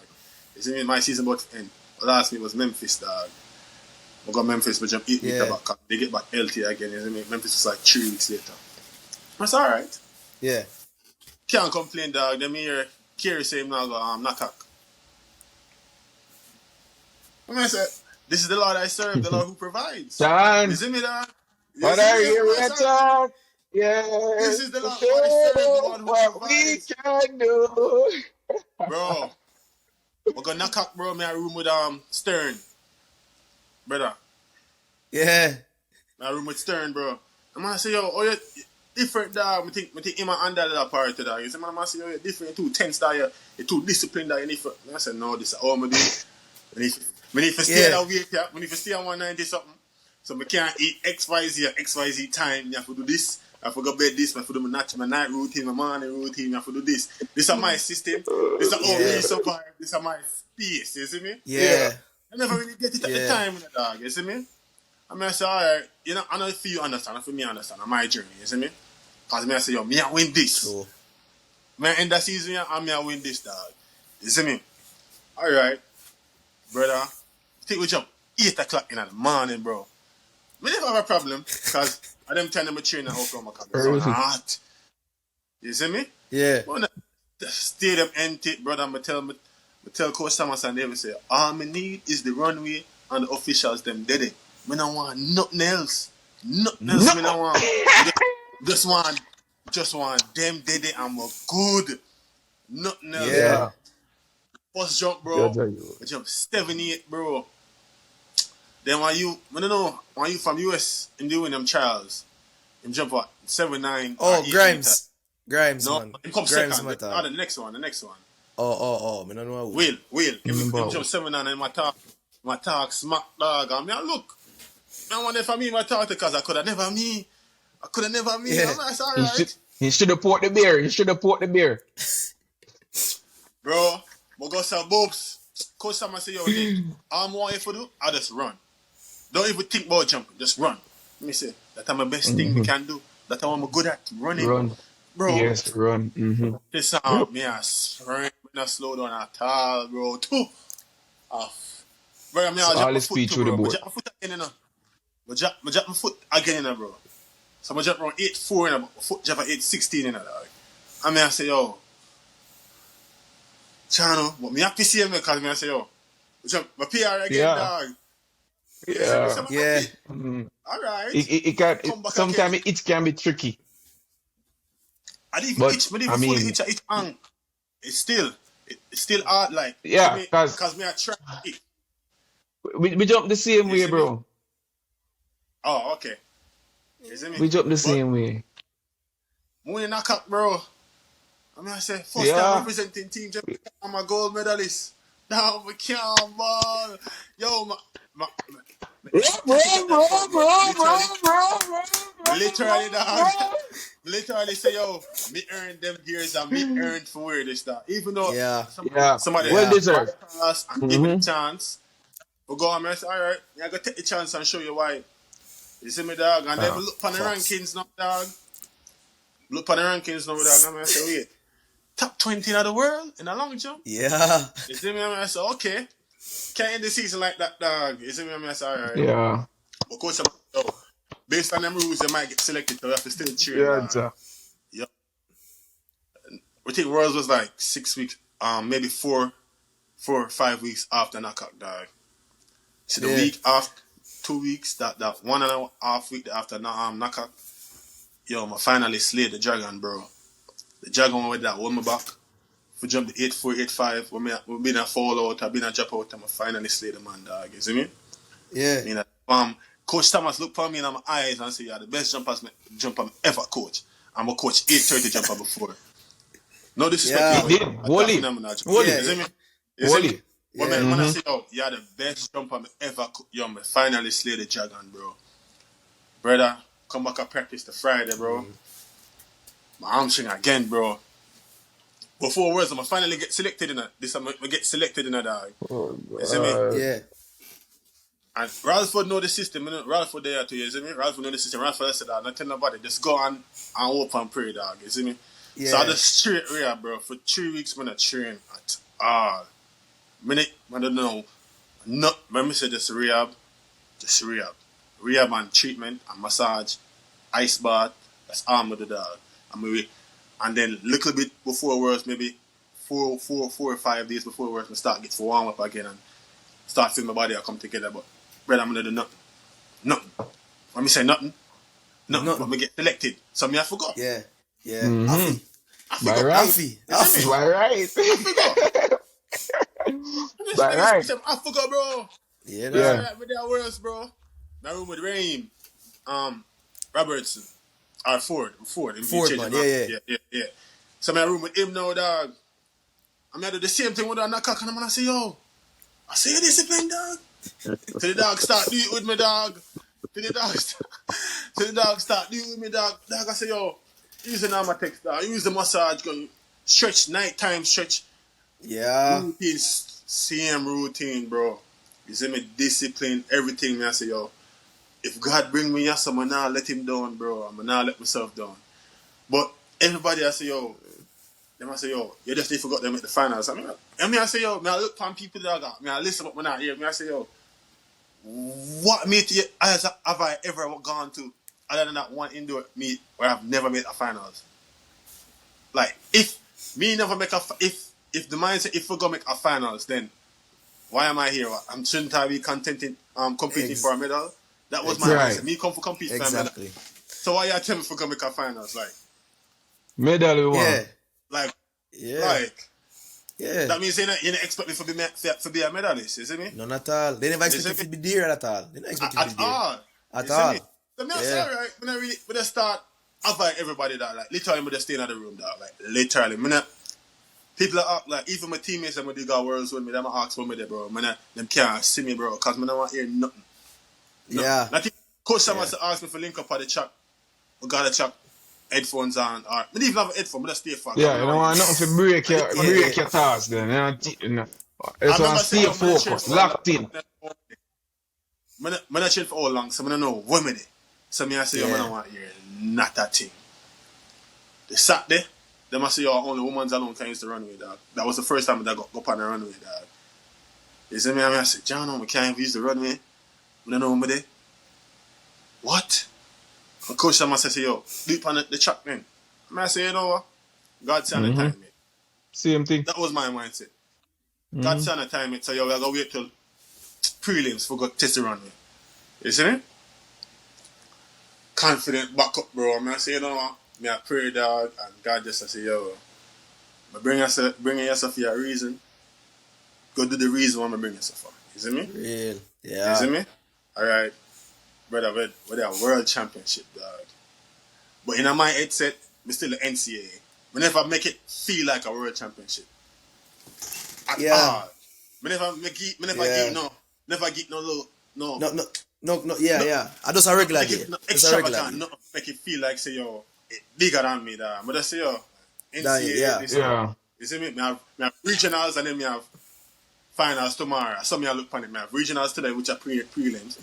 You see me? My season about to end. But last meet was Memphis, dog. I got Memphis, but jump 8 meter back. They get back LT again. You see me? Memphis was like 3 weeks later. That's alright. Yeah. Can't complain, dog. Them here, Kerry say him now go NACAC. I mean, I said, this is the Lord I serve, the Lord who provides. Son. You see me, dog? What are you talk? Yeah. This is the Lord I serve, the one who what provides. we can do. Bro, we're gonna NACAC, bro. Me a room with Stern, brother. Yeah. Me a room with Stern, bro. I'm gonna say, yo, oh, you different, dog. Me think him and under that part, dog. You see, man, I'm gonna say, yo, you're different. You're too tense, dog. You're too disciplined, dog. I said, no, this is all me do. We need to stay that weight, yeah. We need to stay on 190 something. So we can't eat XYZ or XYZ time. You have to do this. I have to go bed this. I have to do my night routine, my morning routine. I have to do this. This is my system. This is how we survive. This is my space. You see me? Yeah. I never really get it at the time, dog. You see me? I mean, I say, all right. You know, I know if you understand. If me understand. On my journey. You see me? Because me, I say, yo, me, I win this. Cool. Me, I end the season, and me, I win this, dog. You see me? All right. Brother. I think we jump 8 o'clock in the morning, bro. We never have a problem because I them time I'm training at Oklahoma. It's hot. You see me? Yeah. But the stadium empty, brother. I tell Coach Thomas and they will say, all me need is the runway and the officials them did it. Me don't want nothing else. Nothing else. Me don't want. Just want them did it and we're good. Nothing else. Yeah. First jump, bro. I jump 7-8, bro. Then when you from US and doing them trials, you jump what 7-9. Oh, Grimes. Grimes, no, man. He come Grimes, second. The next one. Oh, me don't know. Will. Him jump 7-9 and my talk smack dog. I mean, look. I wonder if I mean my talk because I could have never me. Yeah. That's all right. He should have poured the beer. Bro, but go say, Bobs. Coach Sam say, yo, Nick, all I want you to do, I just run. Don't even think about jumping, just run. Let me say, that's my best thing we can do. That's what I'm good at, running. Run. Bro. Yes, run. This Yep. me I sprint, me not slow down at all, bro. Too off. Bro, me I So all drop my the foot speed too, through the bro. I board. drop my foot again, you know. I drop my foot again, you know, bro. So I drop around 8.4, you know, my foot drop at 8.16, you know, dog. And me I say, yo, Chano, but me happy see him because me I say, yo, jump my PR again, Yeah. dog. Yeah. Yeah. Alright. It can Come back sometimes again. it can be tricky. I didn't even But itch, me didn't I even fully mean, itch at it hang. It's still hard, like, see yeah, me, because me I try it. we jump the same You way, see me? bro. Oh, okay. You see me? We jump the But same way. when knock up, bro. I mean, I say, first time Yeah. representing Team Jamaica, I'm a gold medalist. Now, we can't ball. Yo, literally, dog. Literally say, yo, me earned them gears and me earned for wear this stuff. Even though Yeah. somebody Well Yeah. deserved. bypass and give me the chance, but go on, I say, all right, I gotta take the chance and show you why. You see me, dog? And then look on the Facts. rankings now, dog. Look on the rankings now, dog. And I say, wait, top 20 in the world in a long jump? Yeah. You see me? I say, okay. Can't end the season like that, dog. You see me? I say, all right. Yeah. But coach, based on them rules, they might get selected, so you have to still cheer, Yeah, dog. sir. Yeah. I think Worlds was like 6 weeks, maybe 4 or 5 weeks after NACAC, dog. So the week after, 2 weeks, that 1.5 week after NACAC, yo, I finally slayed the dragon, bro. The dragon with that won me back. For jump the 8.4, 8.5, we been a fallout, I been a drop out, and I finally slayed the man, dog. You see me? Yeah. I mean, Coach Thomas looked for me in my eyes and said, "You're the best jumper I'm ever coach. I'm a coach 8:30 jumper before." No disrespect, Yeah. yo. He did. I'm Wally. You see Yeah. me? You see Wally. me? But man, when I say, "Yo, you're the best jumper I'm ever yo, me finally slay the dragon, bro." Brother, come back and practice the Friday, bro. My hamstring again, bro. Before words, I'm finally get selected in it. I get selected in a dog. Oh, You see me? Yeah. And Ralford know the system, you know? Ralford there too, you see me? Ralford know the system. Ralford said, not tell nobody, just go on and hope and pray, dog, you see me? Yeah. So I just straight rehab, bro. For 3 weeks, I'm not train at all. I don't know. Not, let me say just rehab. Rehab and treatment and massage, ice bath, that's all with the dog. And then little bit before works, maybe 4 or 5 days before works, I start get warm up again and start feeling my body come together. But brother, I'm gonna do nothing. When me say nothing. But me get selected. So me I forgot. Yeah. Yeah. Mhm. I By forgot. right. Affy. By right. By right. I forgot, bro. Yeah. Yeah. Right, with that words, bro. My room with Raheem, Robertson, or Ford, Man. Yeah. So my room with him now, dog. I'm gonna do the same thing with that NACAC, and I'm gonna say, yo, I say you discipline, dog. So the dog start do it with me, dog. So the dog start do it with me, dog. Dog, I say, yo, use the Normatex, dog. Use the massage gun. Stretch, nighttime stretch. Yeah. Routine, same routine, bro. You see me? Discipline, everything. Me, I say, yo, if God bring me here, so I'm not let him down, bro. I'm not let myself down. But everybody, I say, yo, them I say, yo, you just forgot them at the finals. I say, yo, I look on people that I got. I listen up when I hear. I say, yo, what meet have I ever gone to other than that one indoor meet where I've never made a finals? Like, if me never make if the mindset if we're gonna make a finals, then why am I here? Shouldn't I be competing for a medal? That was my mindset. Me come for compete for a medal. So why you tell me for gonna make a finals? Like medal we want. Yeah. Like yeah. That means you don't expect me to be a medalist, you see me? None at all. They never expect you to be there at all. They don't expect you to be there. At all. So me I say, alright, when I start avoid everybody that like literally me just stay in the room, dog. Like literally. People are like even my teammates that they got worlds with me, them ask for me there, bro. Them can't see me, bro, because I don't want to hear nothing. Yeah. Like Coach Thomas asked me for link up on the chat. We got a chat. headphones on, or I didn't even have a headphone, but I stay far. Yeah, you don't want nothing to break And your task then. You know. I It's want remember to saying, stay yo, I'm gonna chill focused, for a long locked in. I'm not chill for how long, so I don't know one minute. So I say, yo, man, I want to hear not that thing. They sat there, they must say, yo, only women's alone can use the runway, dog. That was the first time that I got up on the runway, dog. You see me? I said, John, I can't even use the runway. I don't know what there. What? And coach must say, yo, deep on the track then. I say, you know what? God send the time it. Same thing. That was my mindset. God send the time it, so yo, we gotta wait till prelims for go test the runway. You see me? Confident back up, bro. I say, you know what? I pray, dog, and God just say, yo, I bring yourself for a reason. Go do the reason why I bring yourself for. You see me? Real. Yeah. You see me? Alright. Brother, we're the world championship, dog. But in my headset, we're still the NCAA. We never make it feel like a world championship. At all. We never get no little No, yeah. I just a regular game. No extravagant, no make it feel like say yo, it bigger than me, dog. But I say yo, NCAA, yeah. You see me? Me have regionals and then me have finals tomorrow. Some me I look on it. Me have regionals today, which are prelims.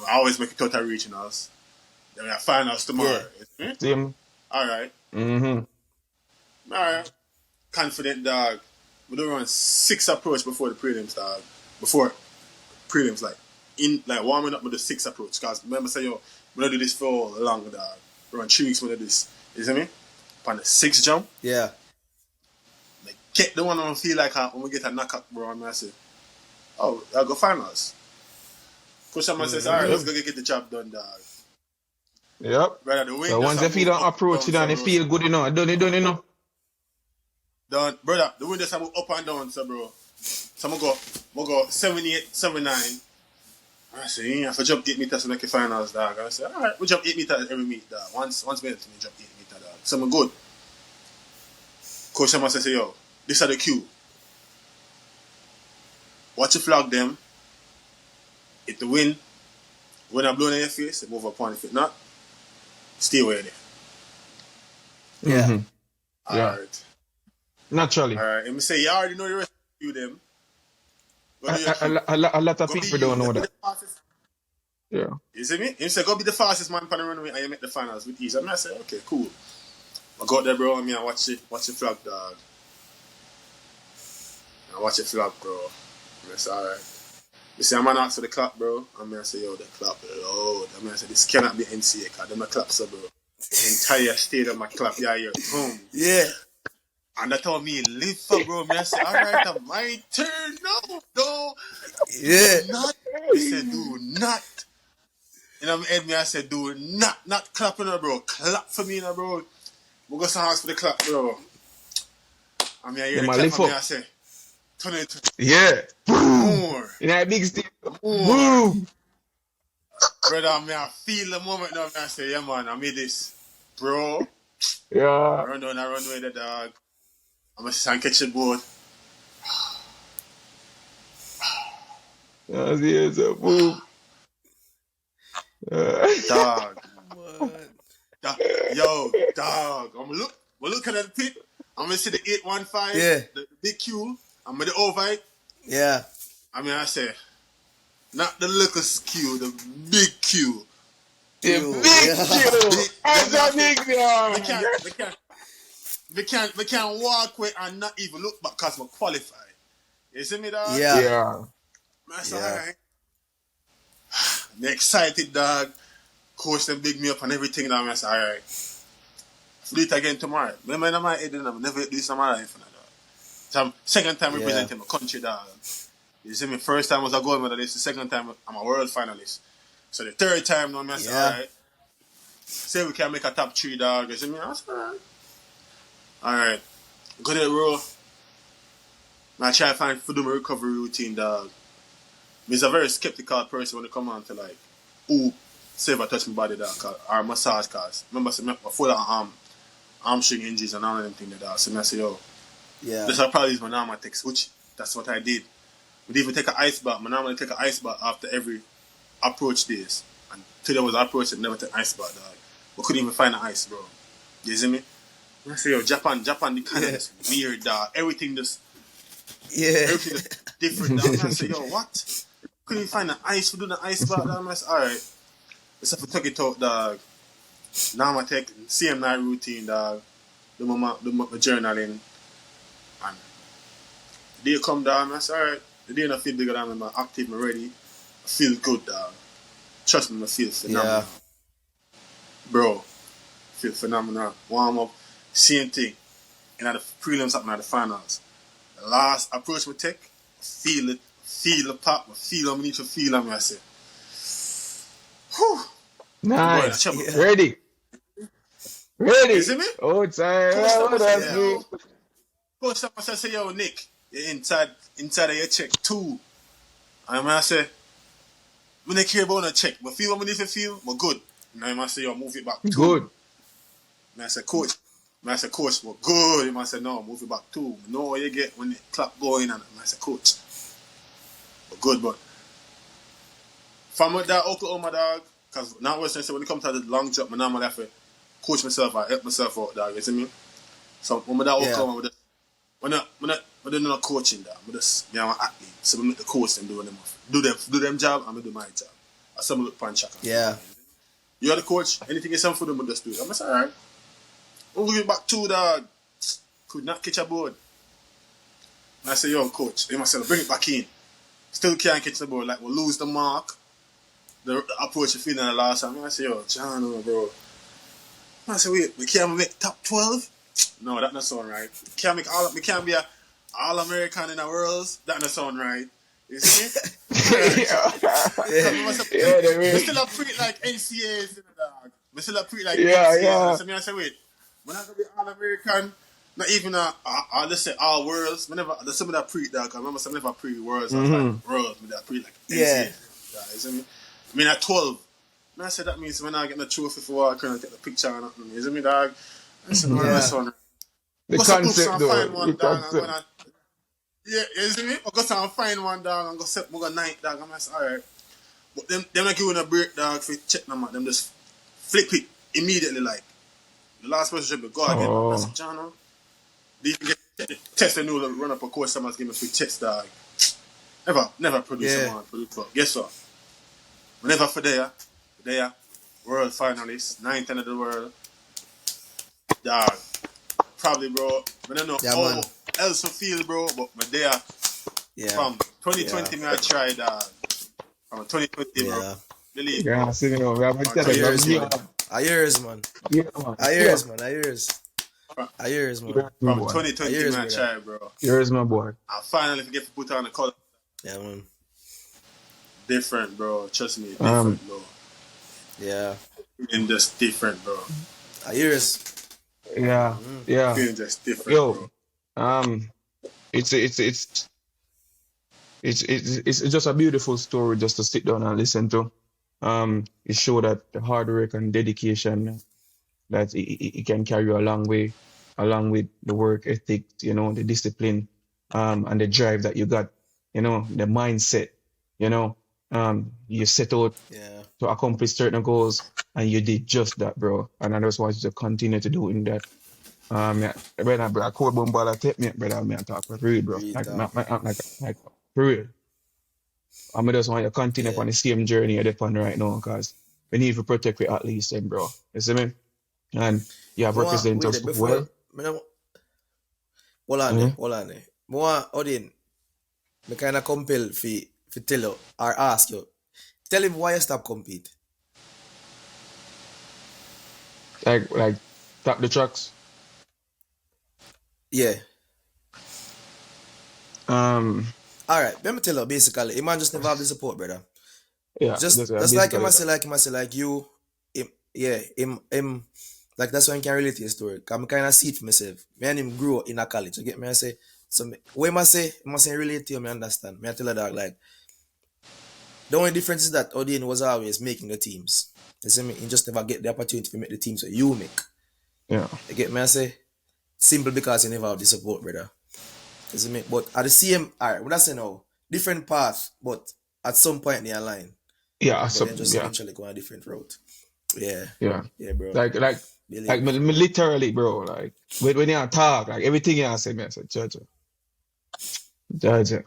I always make it out of regionals. Then we have finals tomorrow. Yeah. Same. Alright. Alright. Confident, dog. We do run 6 approach before the prelims, dog. Before prelims, like warming up with the 6 approach. Cause remember say yo, we don't do this for long, dog. We run 3 weeks we do this. You see me? Upon the 6 jump. Yeah. Like get the one I feel like when we get a knockout, bro, and I say, oh, I'll go finals. Coach Shaman says, alright, let's go get the job done, dog. Yep. Brother, the wind so once they feel approach it and they feel good enough, done it enough. Done. Brother, the wind just move up and down, so bro. So I'm go 78, 79. I say, if I jump 8 meters to make the finals, dog. I say, alright, we jump 8 meters every meet, dog. Once we jump 8 meters, dog. So I'm good. Coach Shaman says, yo, this are the cue. Watch you flag them. If the wind, when I'm blowing in your face, they move upon. If it not, stay away there. Yeah. Alright. Naturally. Alright. And me say, you already know the rest of you them. A lot of people don't know that. Yeah. You see me? He said, go be the fastest man on the runway and you make the finals with ease. And I say, okay, cool. I got there, bro, and me and watch the flag, dog. I watch the flag, bro. And I say, alright. You see, I'm an ask for the clap, bro. And I say, yo, the clap, Lord. And I say, this cannot be NCAA, because them a clap, so, bro. The entire stadium a clap, yeah, boom. Yeah. And that told me, live for, bro. I say, alright, it's my turn no. Yeah. Not. He said, do not. And I'm head me, I said, do not clapping, bro. Clap for me, bro. We go some house for the clap, bro. I mean, I hear the clap for me, I say, turn it. Yeah. More. In that big stadium. Boom. Brother, I feel the moment now. I say, yeah, man, I made this. Bro. Yeah. I run away the dog. I'm going to catch the boat. Boom. Dog. Yo, dog. We're looking at the pit. I'm going to see the 815. Yeah. The big Q. I'm going to overhit. Yeah. I say, not the little Q, the big Q. The big Q. That's a big deal. We can't walk away and not even look back because we're qualified. You see me, dog? Yeah. That's alright. I'm excited, dog. Coach them big me up and everything. I say, alright. I'll do it again tomorrow. Remember in my head, I never do this in my life, dog. So second time representing my country, dog. You see me, first time was a gold medalist. The second time I'm a world finalist. So the third time, I say, alright. Say we can make a top 3, dog. You see me? I say, alright. Alright. Go there, bro. I try to find for my recovery routine, dog. I'm a very skeptical person when it comes on to like, who say if I touch my body, dog, or massage, cause remember, I feel like hamstring injuries and all of them things, dog. So I say, yo, this are probably my normal takes, which that's what I did. We'd even take an ice bath. My normally take an ice bath after every approach days. And today was an approach and never take ice bath, dog. We couldn't even find the ice, bro. You see me? I say, yo, Japan, the kind of just weird, dog. Everything just different, dog. I say, yo, what? Couldn't you find the ice? We do the ice back, dog. I say, alright. Let's have to take it out, dog. Now I take same night routine, dog. Do my journaling. And the day come down, I say, alright. The day I feel bigger than I'm active, I'm ready. I feel good, dog. Trust me, I feel phenomenal. Yeah. Bro, feel phenomenal. Warm up, same thing. And at the prelims up, at the finals. The last approach we take, feel it, feel the pop, feel how we need to feel them. I say, whew. Nice. Boy, Ready. You see me? Oh, it's all Coach say, yo, Nick, you're inside of your check too. And I say, when they care about a check, but feel what we need to feel, we're good. And I say, yo, move it back too. Good. And I say, coach, we're good. And I say, no, move it back too. You know what you get when the clock going. And I say, coach, we're good, but from that Oklahoma, dog, because now when it comes to the long jump, I normally have to coach myself or help myself out, dog. You see me? So when that Oklahoma, we're not doing coaching, dog. I'm an athlete. So we make the coach and do them job, and we do my job. I say, look pan check. Yeah. You're the coach. Anything you send for them, we just do it. I'm say, alright. We'll give it back to, dog. Could not catch a board. And I say, yo, coach. They must say, bring it back in. Still can't catch the board. Like, we'll lose the mark. The approach you feel in the last time. I say, yo, John, bro. I say, wait, we can't make top 12? No, that not sound right. We can't be a All-American in the world. That not sound right. You see me? We still have treat like NCAAs in the dog. We still have treat like NCAAs. So I say, wait, we're not going to be All-American. Not even let's say all worlds. There's some of that pre-dog. I remember some of that pre-worlds. I was like, worlds with that pre like NCAAs. You see me? I mean, at 12. And I said, that means we're not getting a trophy for I couldn't take the picture or nothing. You see me, dog? I said, no, that's one. The concept, though. Yeah, you see me? I go to find one, dog, and go set my night, dog. I'm like, alright. But them not giving a break, dog, for check them out. Them just flip it immediately, like. The last person should be go again. I said, John, they even get test and know run up a course, someone's giving me free checks, dog. Never produce someone. But guess what? Whenever for there, world finalists, 9th end of the world, dog. Probably, bro. I don't know how else to feel, bro, but there. From 2020, I tried, dog. From 2020, bro. Believe me. Yeah, see, we have a years, man. From 2020, I tried, bro. Years, my boy. I finally get to put on the color. Yeah, man. Different, bro. Trust me, different, bro. Yeah. And just different, bro. Years. Yeah. Feeling just different, bro. It's just a beautiful story just to sit down and listen to. It showed that the hard work and dedication that it can carry you a long way, along with the work ethic, the discipline, and the drive that you got, the mindset, you set out to accomplish certain goals, and you did just that, bro. And I just want you to continue to doing that. Brother, I call bomb ball take me, brother, me and talk for real, bro. Like for real. I just want you to continue on the same journey you're on right now, because we need to protect it at least, bro. You see me? And you have represented us well. Hold on. Odin, I kind of compel to tell you or ask you. Tell him why you stop compete. Like tap the trucks. Yeah. Alright, let me tell you basically, he man just never have the support, brother. Yeah. Just like him say like you, him like that's why I can relate to his story. Cause I kind of see it for myself. Me and him grew up in a college. You get me? I say, so what I say relate to you, I understand. Me I tell you that like the only difference is that Odin was always making the teams. You see me? He just never get the opportunity to make the teams that you make. Yeah. You get me? I say simple because you never have the support, brother. You see me? But at the same, alright, when I say no, different path, but at some point they align. Yeah, but then just eventually go on a different route. Yeah, bro. Like Like me literally, bro. Like when you talk, like everything you say, me I say, judge. Yeah.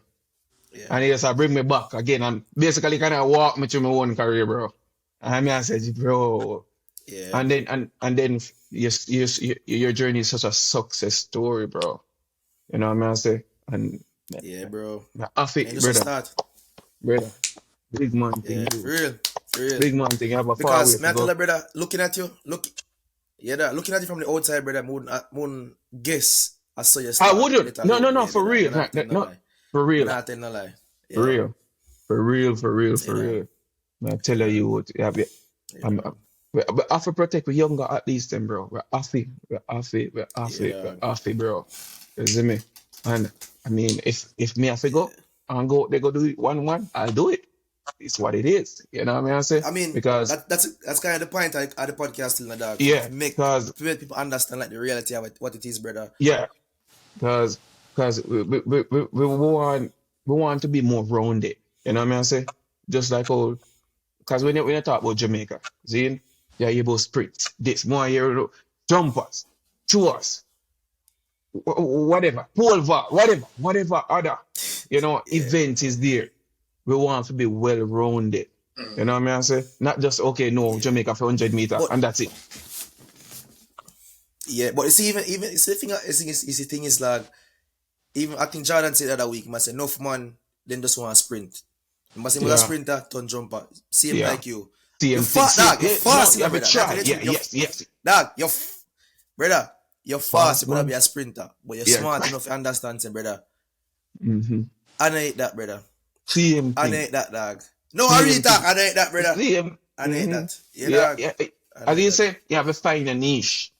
And he just bring me back again and basically kind of walk me through my own career, bro. And I said, bro. Yeah. And then your journey is such a success story, bro. You know what I say? And Yeah, bro. I think, And just a start. brother, big man thing, Yeah, dude. for real. Big man thing. You have a far way Because, to me I tell go. you, brother, looking at you from the outside, brother, wouldn't guess I saw you I start wouldn't. little old No, baby, for dog. real. I'm not telling no No, lie. for I'm real. not telling no lie. For Yeah. real. For real. You know. Man, I tell you what, yeah, we have to protect the younger at least, then, bro. We're affy, bro. You see me? And I mean, if me have to go and go, they go do it 1-1, I'll do it. It's what it is. You know what I mean? I say? I mean, Because, that's kind of the point of the podcast, still, dog. yeah, To make because, people understand like the reality of what it is, brother. yeah, because we want to be more rounded. You know what I mean? I say? Just like all. Because when you talk about Jamaica, see, yeah, you about sprints, this, more you jumpers, tours, whatever, pole vault, whatever other, event is there. We want to be well rounded. You know what I mean? I say? Not just, okay, no, Jamaica for 100 meter, But, and that's it. yeah, but you see, even it's the thing. It's the thing is like, even I think Jordan said the other week, must say enough man, then just want to sprint. You must say, Yeah. a sprinter, turn jumper, same Yeah. like you. Same You're thing. fast, dog. You're fast, you have to brother. try. Like, Yeah, yes. Dog, brother, you're fast. You're gonna man. be a sprinter, but you're Yeah. smart enough to understand, say, brother. Mm-hmm. I know hate that, brother. Same I know thing. hate that, dog. No, I really talk. I know hate that, brother. Same. I know hate Mhm. that. Yeah, Yeah, dog. yeah. I know As you hate say, you have to find a niche.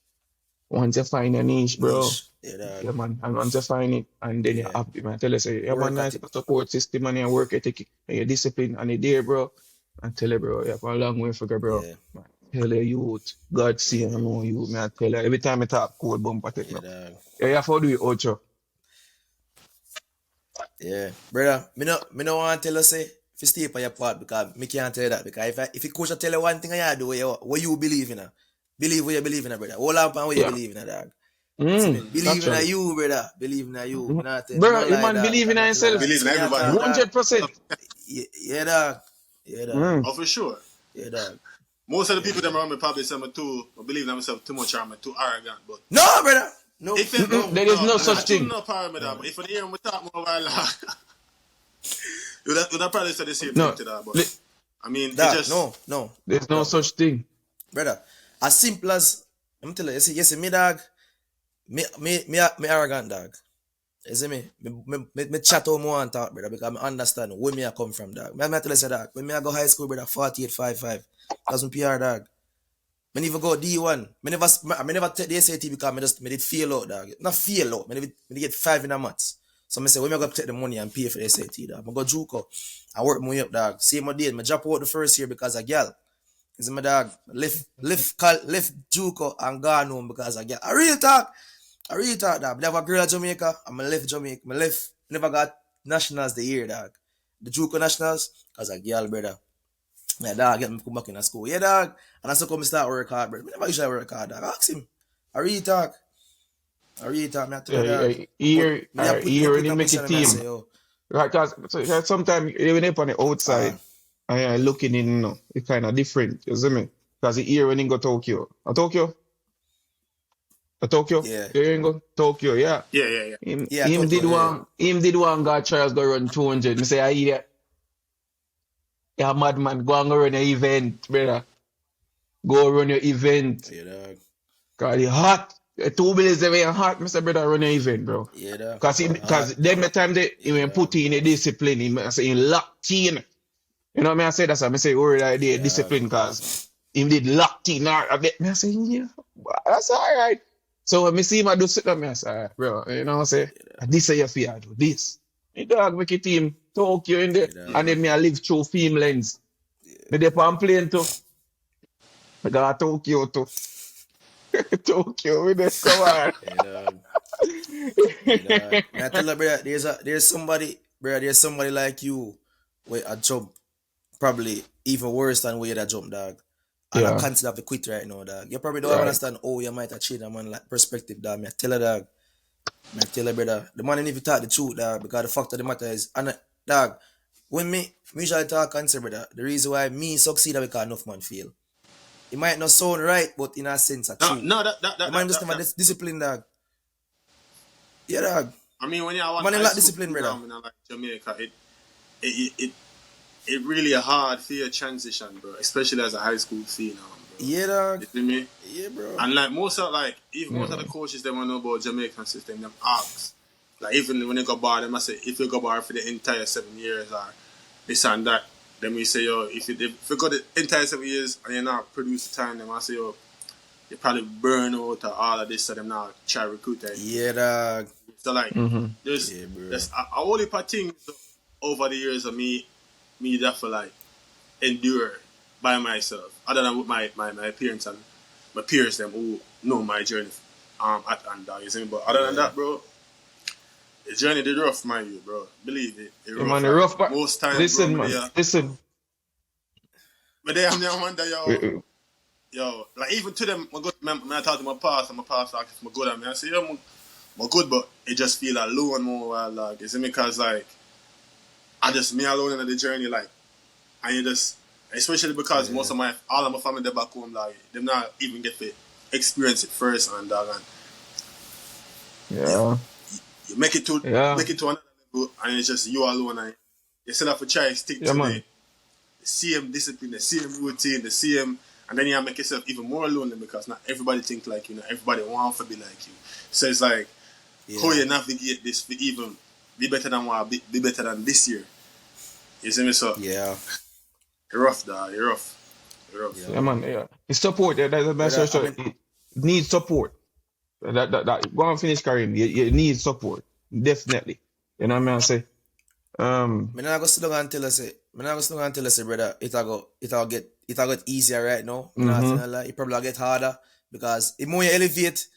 Once you find a niche, that. bro. Niche. Yeah, dog. Yeah, man. And once you find it, and then you Yeah. have it, man. Tell you, say, you have a Work at nice it. support system and your work ethic and your discipline and you're there, bro. And tell you, bro, you have a long way to go, bro. Yeah. Man, tell you, youth, God see and know you, man. I tell you, every time I talk, cold bumper take Yeah, now. dog. Yeah, you have to do it, Ocho. Yeah, brother. Me no want to tell you say if you stay on your part because me can't tell you that because if you coach tell you one thing I do what you believe in, believe what you believe in, brother. Hold up on what you believe in, dog. Believe in you, brother. Believe in you. Me not tell you Bro, no you lie, man dog. believe in I'm not yourself. telling Believe in you that. everybody. 100%. Yeah, dog. Yeah, dog. Oh, for sure. Yeah, dog. Most of the people that around me probably say I'm I believe in myself too much or I'm too arrogant, but No, brother. No. if it, There is no such I thing. No parameter, but if I hear me talk more while you'd probably say the same No. thing to that, but I mean, Dog, it just no. There's no such thing. Brother. As simple as I'm telling you, you see me, dog. Me arrogant, dog. You see me? Me chat how more and talk, brother, because I understand where me I come from, dog. Me tell you, say, dog, when me I go high school, brother, 48.55. That's my PR, dog. Me never go D1. Me never take the SAT because me did fail out, dog. Not fail out. Me get 5 in a maths. So me say, when me go take the money and pay for the SAT, dog. I go JUCO. I work my way up, dog. Same my day. Me drop out the first year because a girl. You see my dog. Left JUCO and gone home because a girl. I real talk, dog. Me have a girl at Jamaica and I left Jamaica. Never got nationals the year, dog. The JUCO nationals because a girl, brother. Yeah, dog, get me come back in the school. Yeah, dog. And I still come start work hard, bro. I never usually work hard, dog. Ask him. I really talk. Me I tell you, dog. Here when you make a team. Say, yo. Right, because sometimes when you're on the outside and you're looking in, it's kind of different. You see me? Because here when you go Tokyo. Tokyo? Yeah. There you go. Tokyo, yeah. Yeah. Him did one God trials go run 200. Me say, I idiot. Yeah, madman, go and go run your event, brother. Go run your event. Yeah, dog. Because it's hot. 2 minutes away and hot, Mr. Brother, run your event, bro. Yeah, dog. Because then the time they put in a discipline, he say he locked in. You know what I mean? I say that's why I say worried idea discipline because he did locked in. I say, yeah, that's all right. So when I see him I do something, I say, all right, bro, you know what I say? This is your fear, do this. The dog make a team, Tokyo in there, and then I live through Finland. They on plane too. I got Tokyo too. Tokyo with this, come on. I tell you, brother, there's somebody like you where a jump probably even worse than where that jump, dog. and I consider to quit right now, dog. You probably don't understand how you might achieve a man like perspective, dog. Me I tell you, dog. Me I tell you, brother. The man ain't even talk the truth, dog, because the fact of the matter is, and dog, when me usually talk and say, brother, the reason why me succeed is because enough man fail. It might not sound right, but in a sense, it's true. No, the man just never discipline, dog. Yeah, dog. I mean, when you have man, like discipline, brother. In like Jamaica, it really hard for your transition, bro. Especially as a high school phenom, bro. Yeah, dog. You feel me? Yeah, bro. And like most of the coaches they want to know about Jamaican system, them ask. Like even when they go bar, they must say if you go bar for the entire 7 years or this and that, then we say yo, if you go the entire 7 years and you're not produce the time, then I say yo, you probably burn out or all of this, so them now try to recruit them. Yeah, dog. So like there's a whole heap of things over the years of me that for like endure by myself, other than with my parents and my peers them who know my journey at and dog, you see me? But other than that, bro, the journey did rough, my you, bro. Believe it. It rough, man, rough, but most times, listen, bro, man, listen. But they have I wonder, yo, like even to them, when I talk to my pastor asks if I'm good at me, I say, yo, I'm good, but it just feel alone more while, like, you see me? Because, like, I just, me alone in the journey, like, and you just, especially because all of my family, they're back home, like, them not even get to experience it first, and, dog, and you make it to another level, and it's just you alone, and you still have to try to stick to the same discipline, the same routine, the same, and then you make yourself even more lonely because not everybody think like you, not everybody want to be like you. So it's like, how you navigate this for even be better than be better than this year. You see me? So you're rough, dog. You're rough. Yeah, man. Yeah, it's support. That's the best. It needs support. That go and finish Karim. You need support, definitely. You know what I'm saying? Me not go sit down and tell us, brother, it'll get easier right now. It probably get harder because the more you elevate,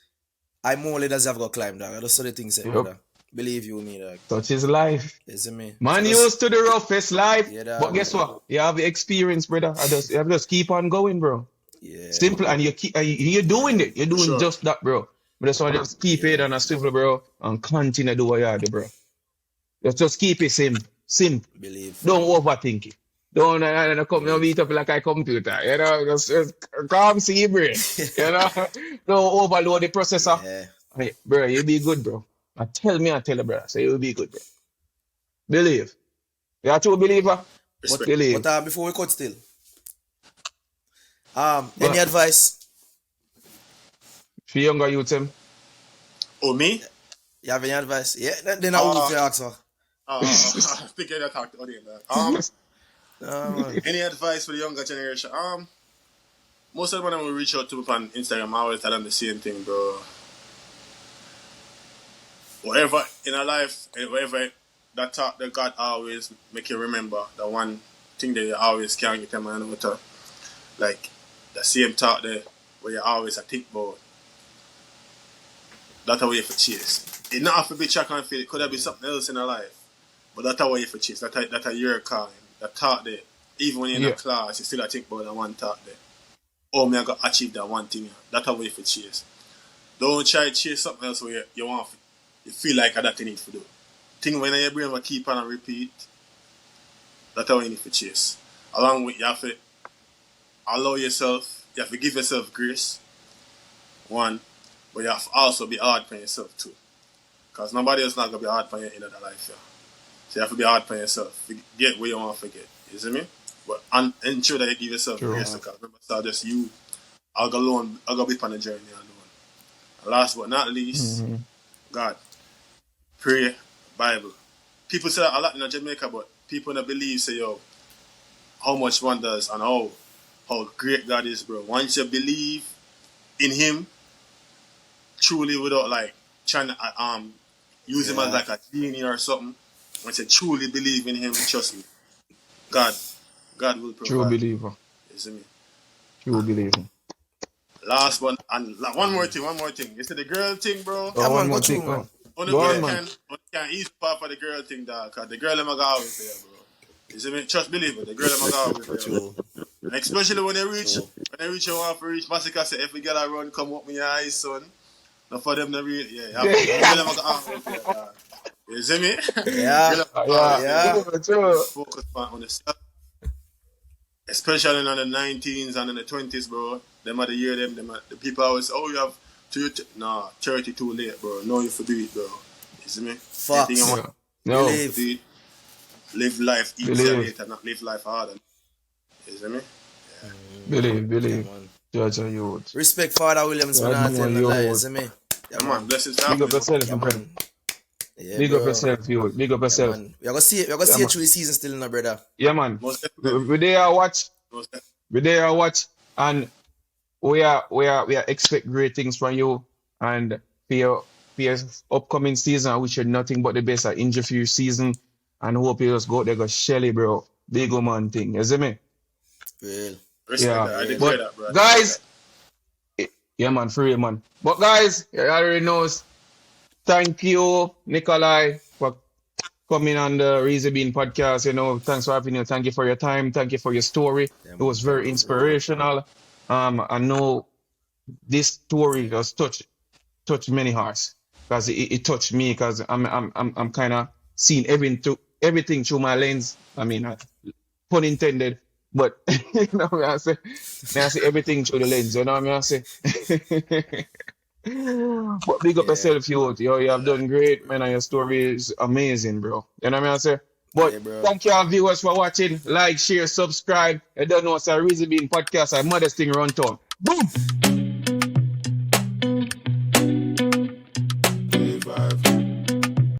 I more leaders have got climb, dog. That's the thing, say, brother. Believe you me, dog. Such is life. You see me? Man, used to the roughest life. Yeah, but guess what? You have the experience, brother. You have to just keep on going, bro. Yeah. Simple, and you're doing it. You're doing just that, bro. But that's why just keep it on a simple, bro, and continue to do what you do, bro. Just keep it simple. Believe. Don't overthink it. Don't come beat up like a computer. You know, just calm, see brain. You know, don't overload the processor. Yeah. Hey, bro, you'll be good, bro. I tell you, brother. So you'll be good, bro. Believe. You are a true believer? Believe. But before we cut still, any advice? For younger youth, him? Oh, me? You have any advice? Yeah, then I will ask her. I think I talk to audience. Any advice for the younger generation? Most of the time when we reach out to me on Instagram, I always tell them the same thing, bro. Whatever in our life, whatever that talk that God always make you remember, the one thing that you always can't get them and to, like the same talk there where you always think about. That's a way for chase. It not have to be track and field. It could have been something else in our life, but that's a way for chase. That's a your calling. That thought there, even when you're in a class, you still think about that one thought there. Oh, me I got achieve that one thing. That's a way for chase. Don't try to chase something else where you want. You feel like that you need to do. Think when your brain will keep on and repeat. That's how you need to chase. Along with you have to allow yourself. You have to give yourself grace. One, but you have to also be hard for yourself too. Because nobody else not gonna be hard for you in the life. Yeah. So you have to be hard for yourself. Get where you want to get. You see me? But ensure that you give yourself grace. Because remember, it's not just you. I'll go alone. I'll go be on the journey alone. And last but not least, God. Pray, Bible. People say that a lot in Jamaica, but people don't believe, say, yo, how much one does and how great God is, bro. Once you believe in Him, truly without like trying to use Him as like a genie or something, once you truly believe in Him, trust me, God will provide. True believer. You see me? True believer. Last one, and one more thing. You see the girl thing, bro? One more thing, man. Only can ease part for the girl thing, dog. Cause the girl them go always there, bro. You see me? Trust believe it. The girl them go always there. And especially when they reach you want to reach Massacre say if we get a run, come up with your eyes, son. Not for them to read, yeah. You see me? Yeah. Focus on the stuff. Especially in the 19s and in the 20s, bro. Them are the year, the people always, you have 30 too late, bro. No, you for do it, bro. You see me? Fuck. No. Live life easier later, not live life harder. You see me? Yeah. Believe. Judge and youth. Respect Father Williams for not telling the lie, you see me? Yeah, man. Bless his family. Big up yourself, yeah, man. Yeah, big up yourself, youth. Big up yourself. Yeah, we're gonna see it through the season still, no, brother. Yeah, man. We there watch. And we are expect great things from you. And for your upcoming season, I wish you nothing but the best at injury free season. And hope you just go there, go Shelly, bro. Big man thing. You see me? Real. I declare that, bro. Guys, yeah, man, free, man. But guys, you already knows. Thank you, Nikaoli, for coming on the Reason Bean podcast. Thanks for having you. Thank you for your time. Thank you for your story. It was very inspirational. I know this story has touched many hearts because it touched me because I'm kind of seeing everything through my lens. I mean, pun intended, but I say everything through the lens. You know what I say? But big up yourself, you have done great, man, and your story is amazing, bro. You know what I say? But thank you all viewers for watching. Like, share, subscribe. You don't know it's a Reason Bean podcast, a modest thing run town. Boom!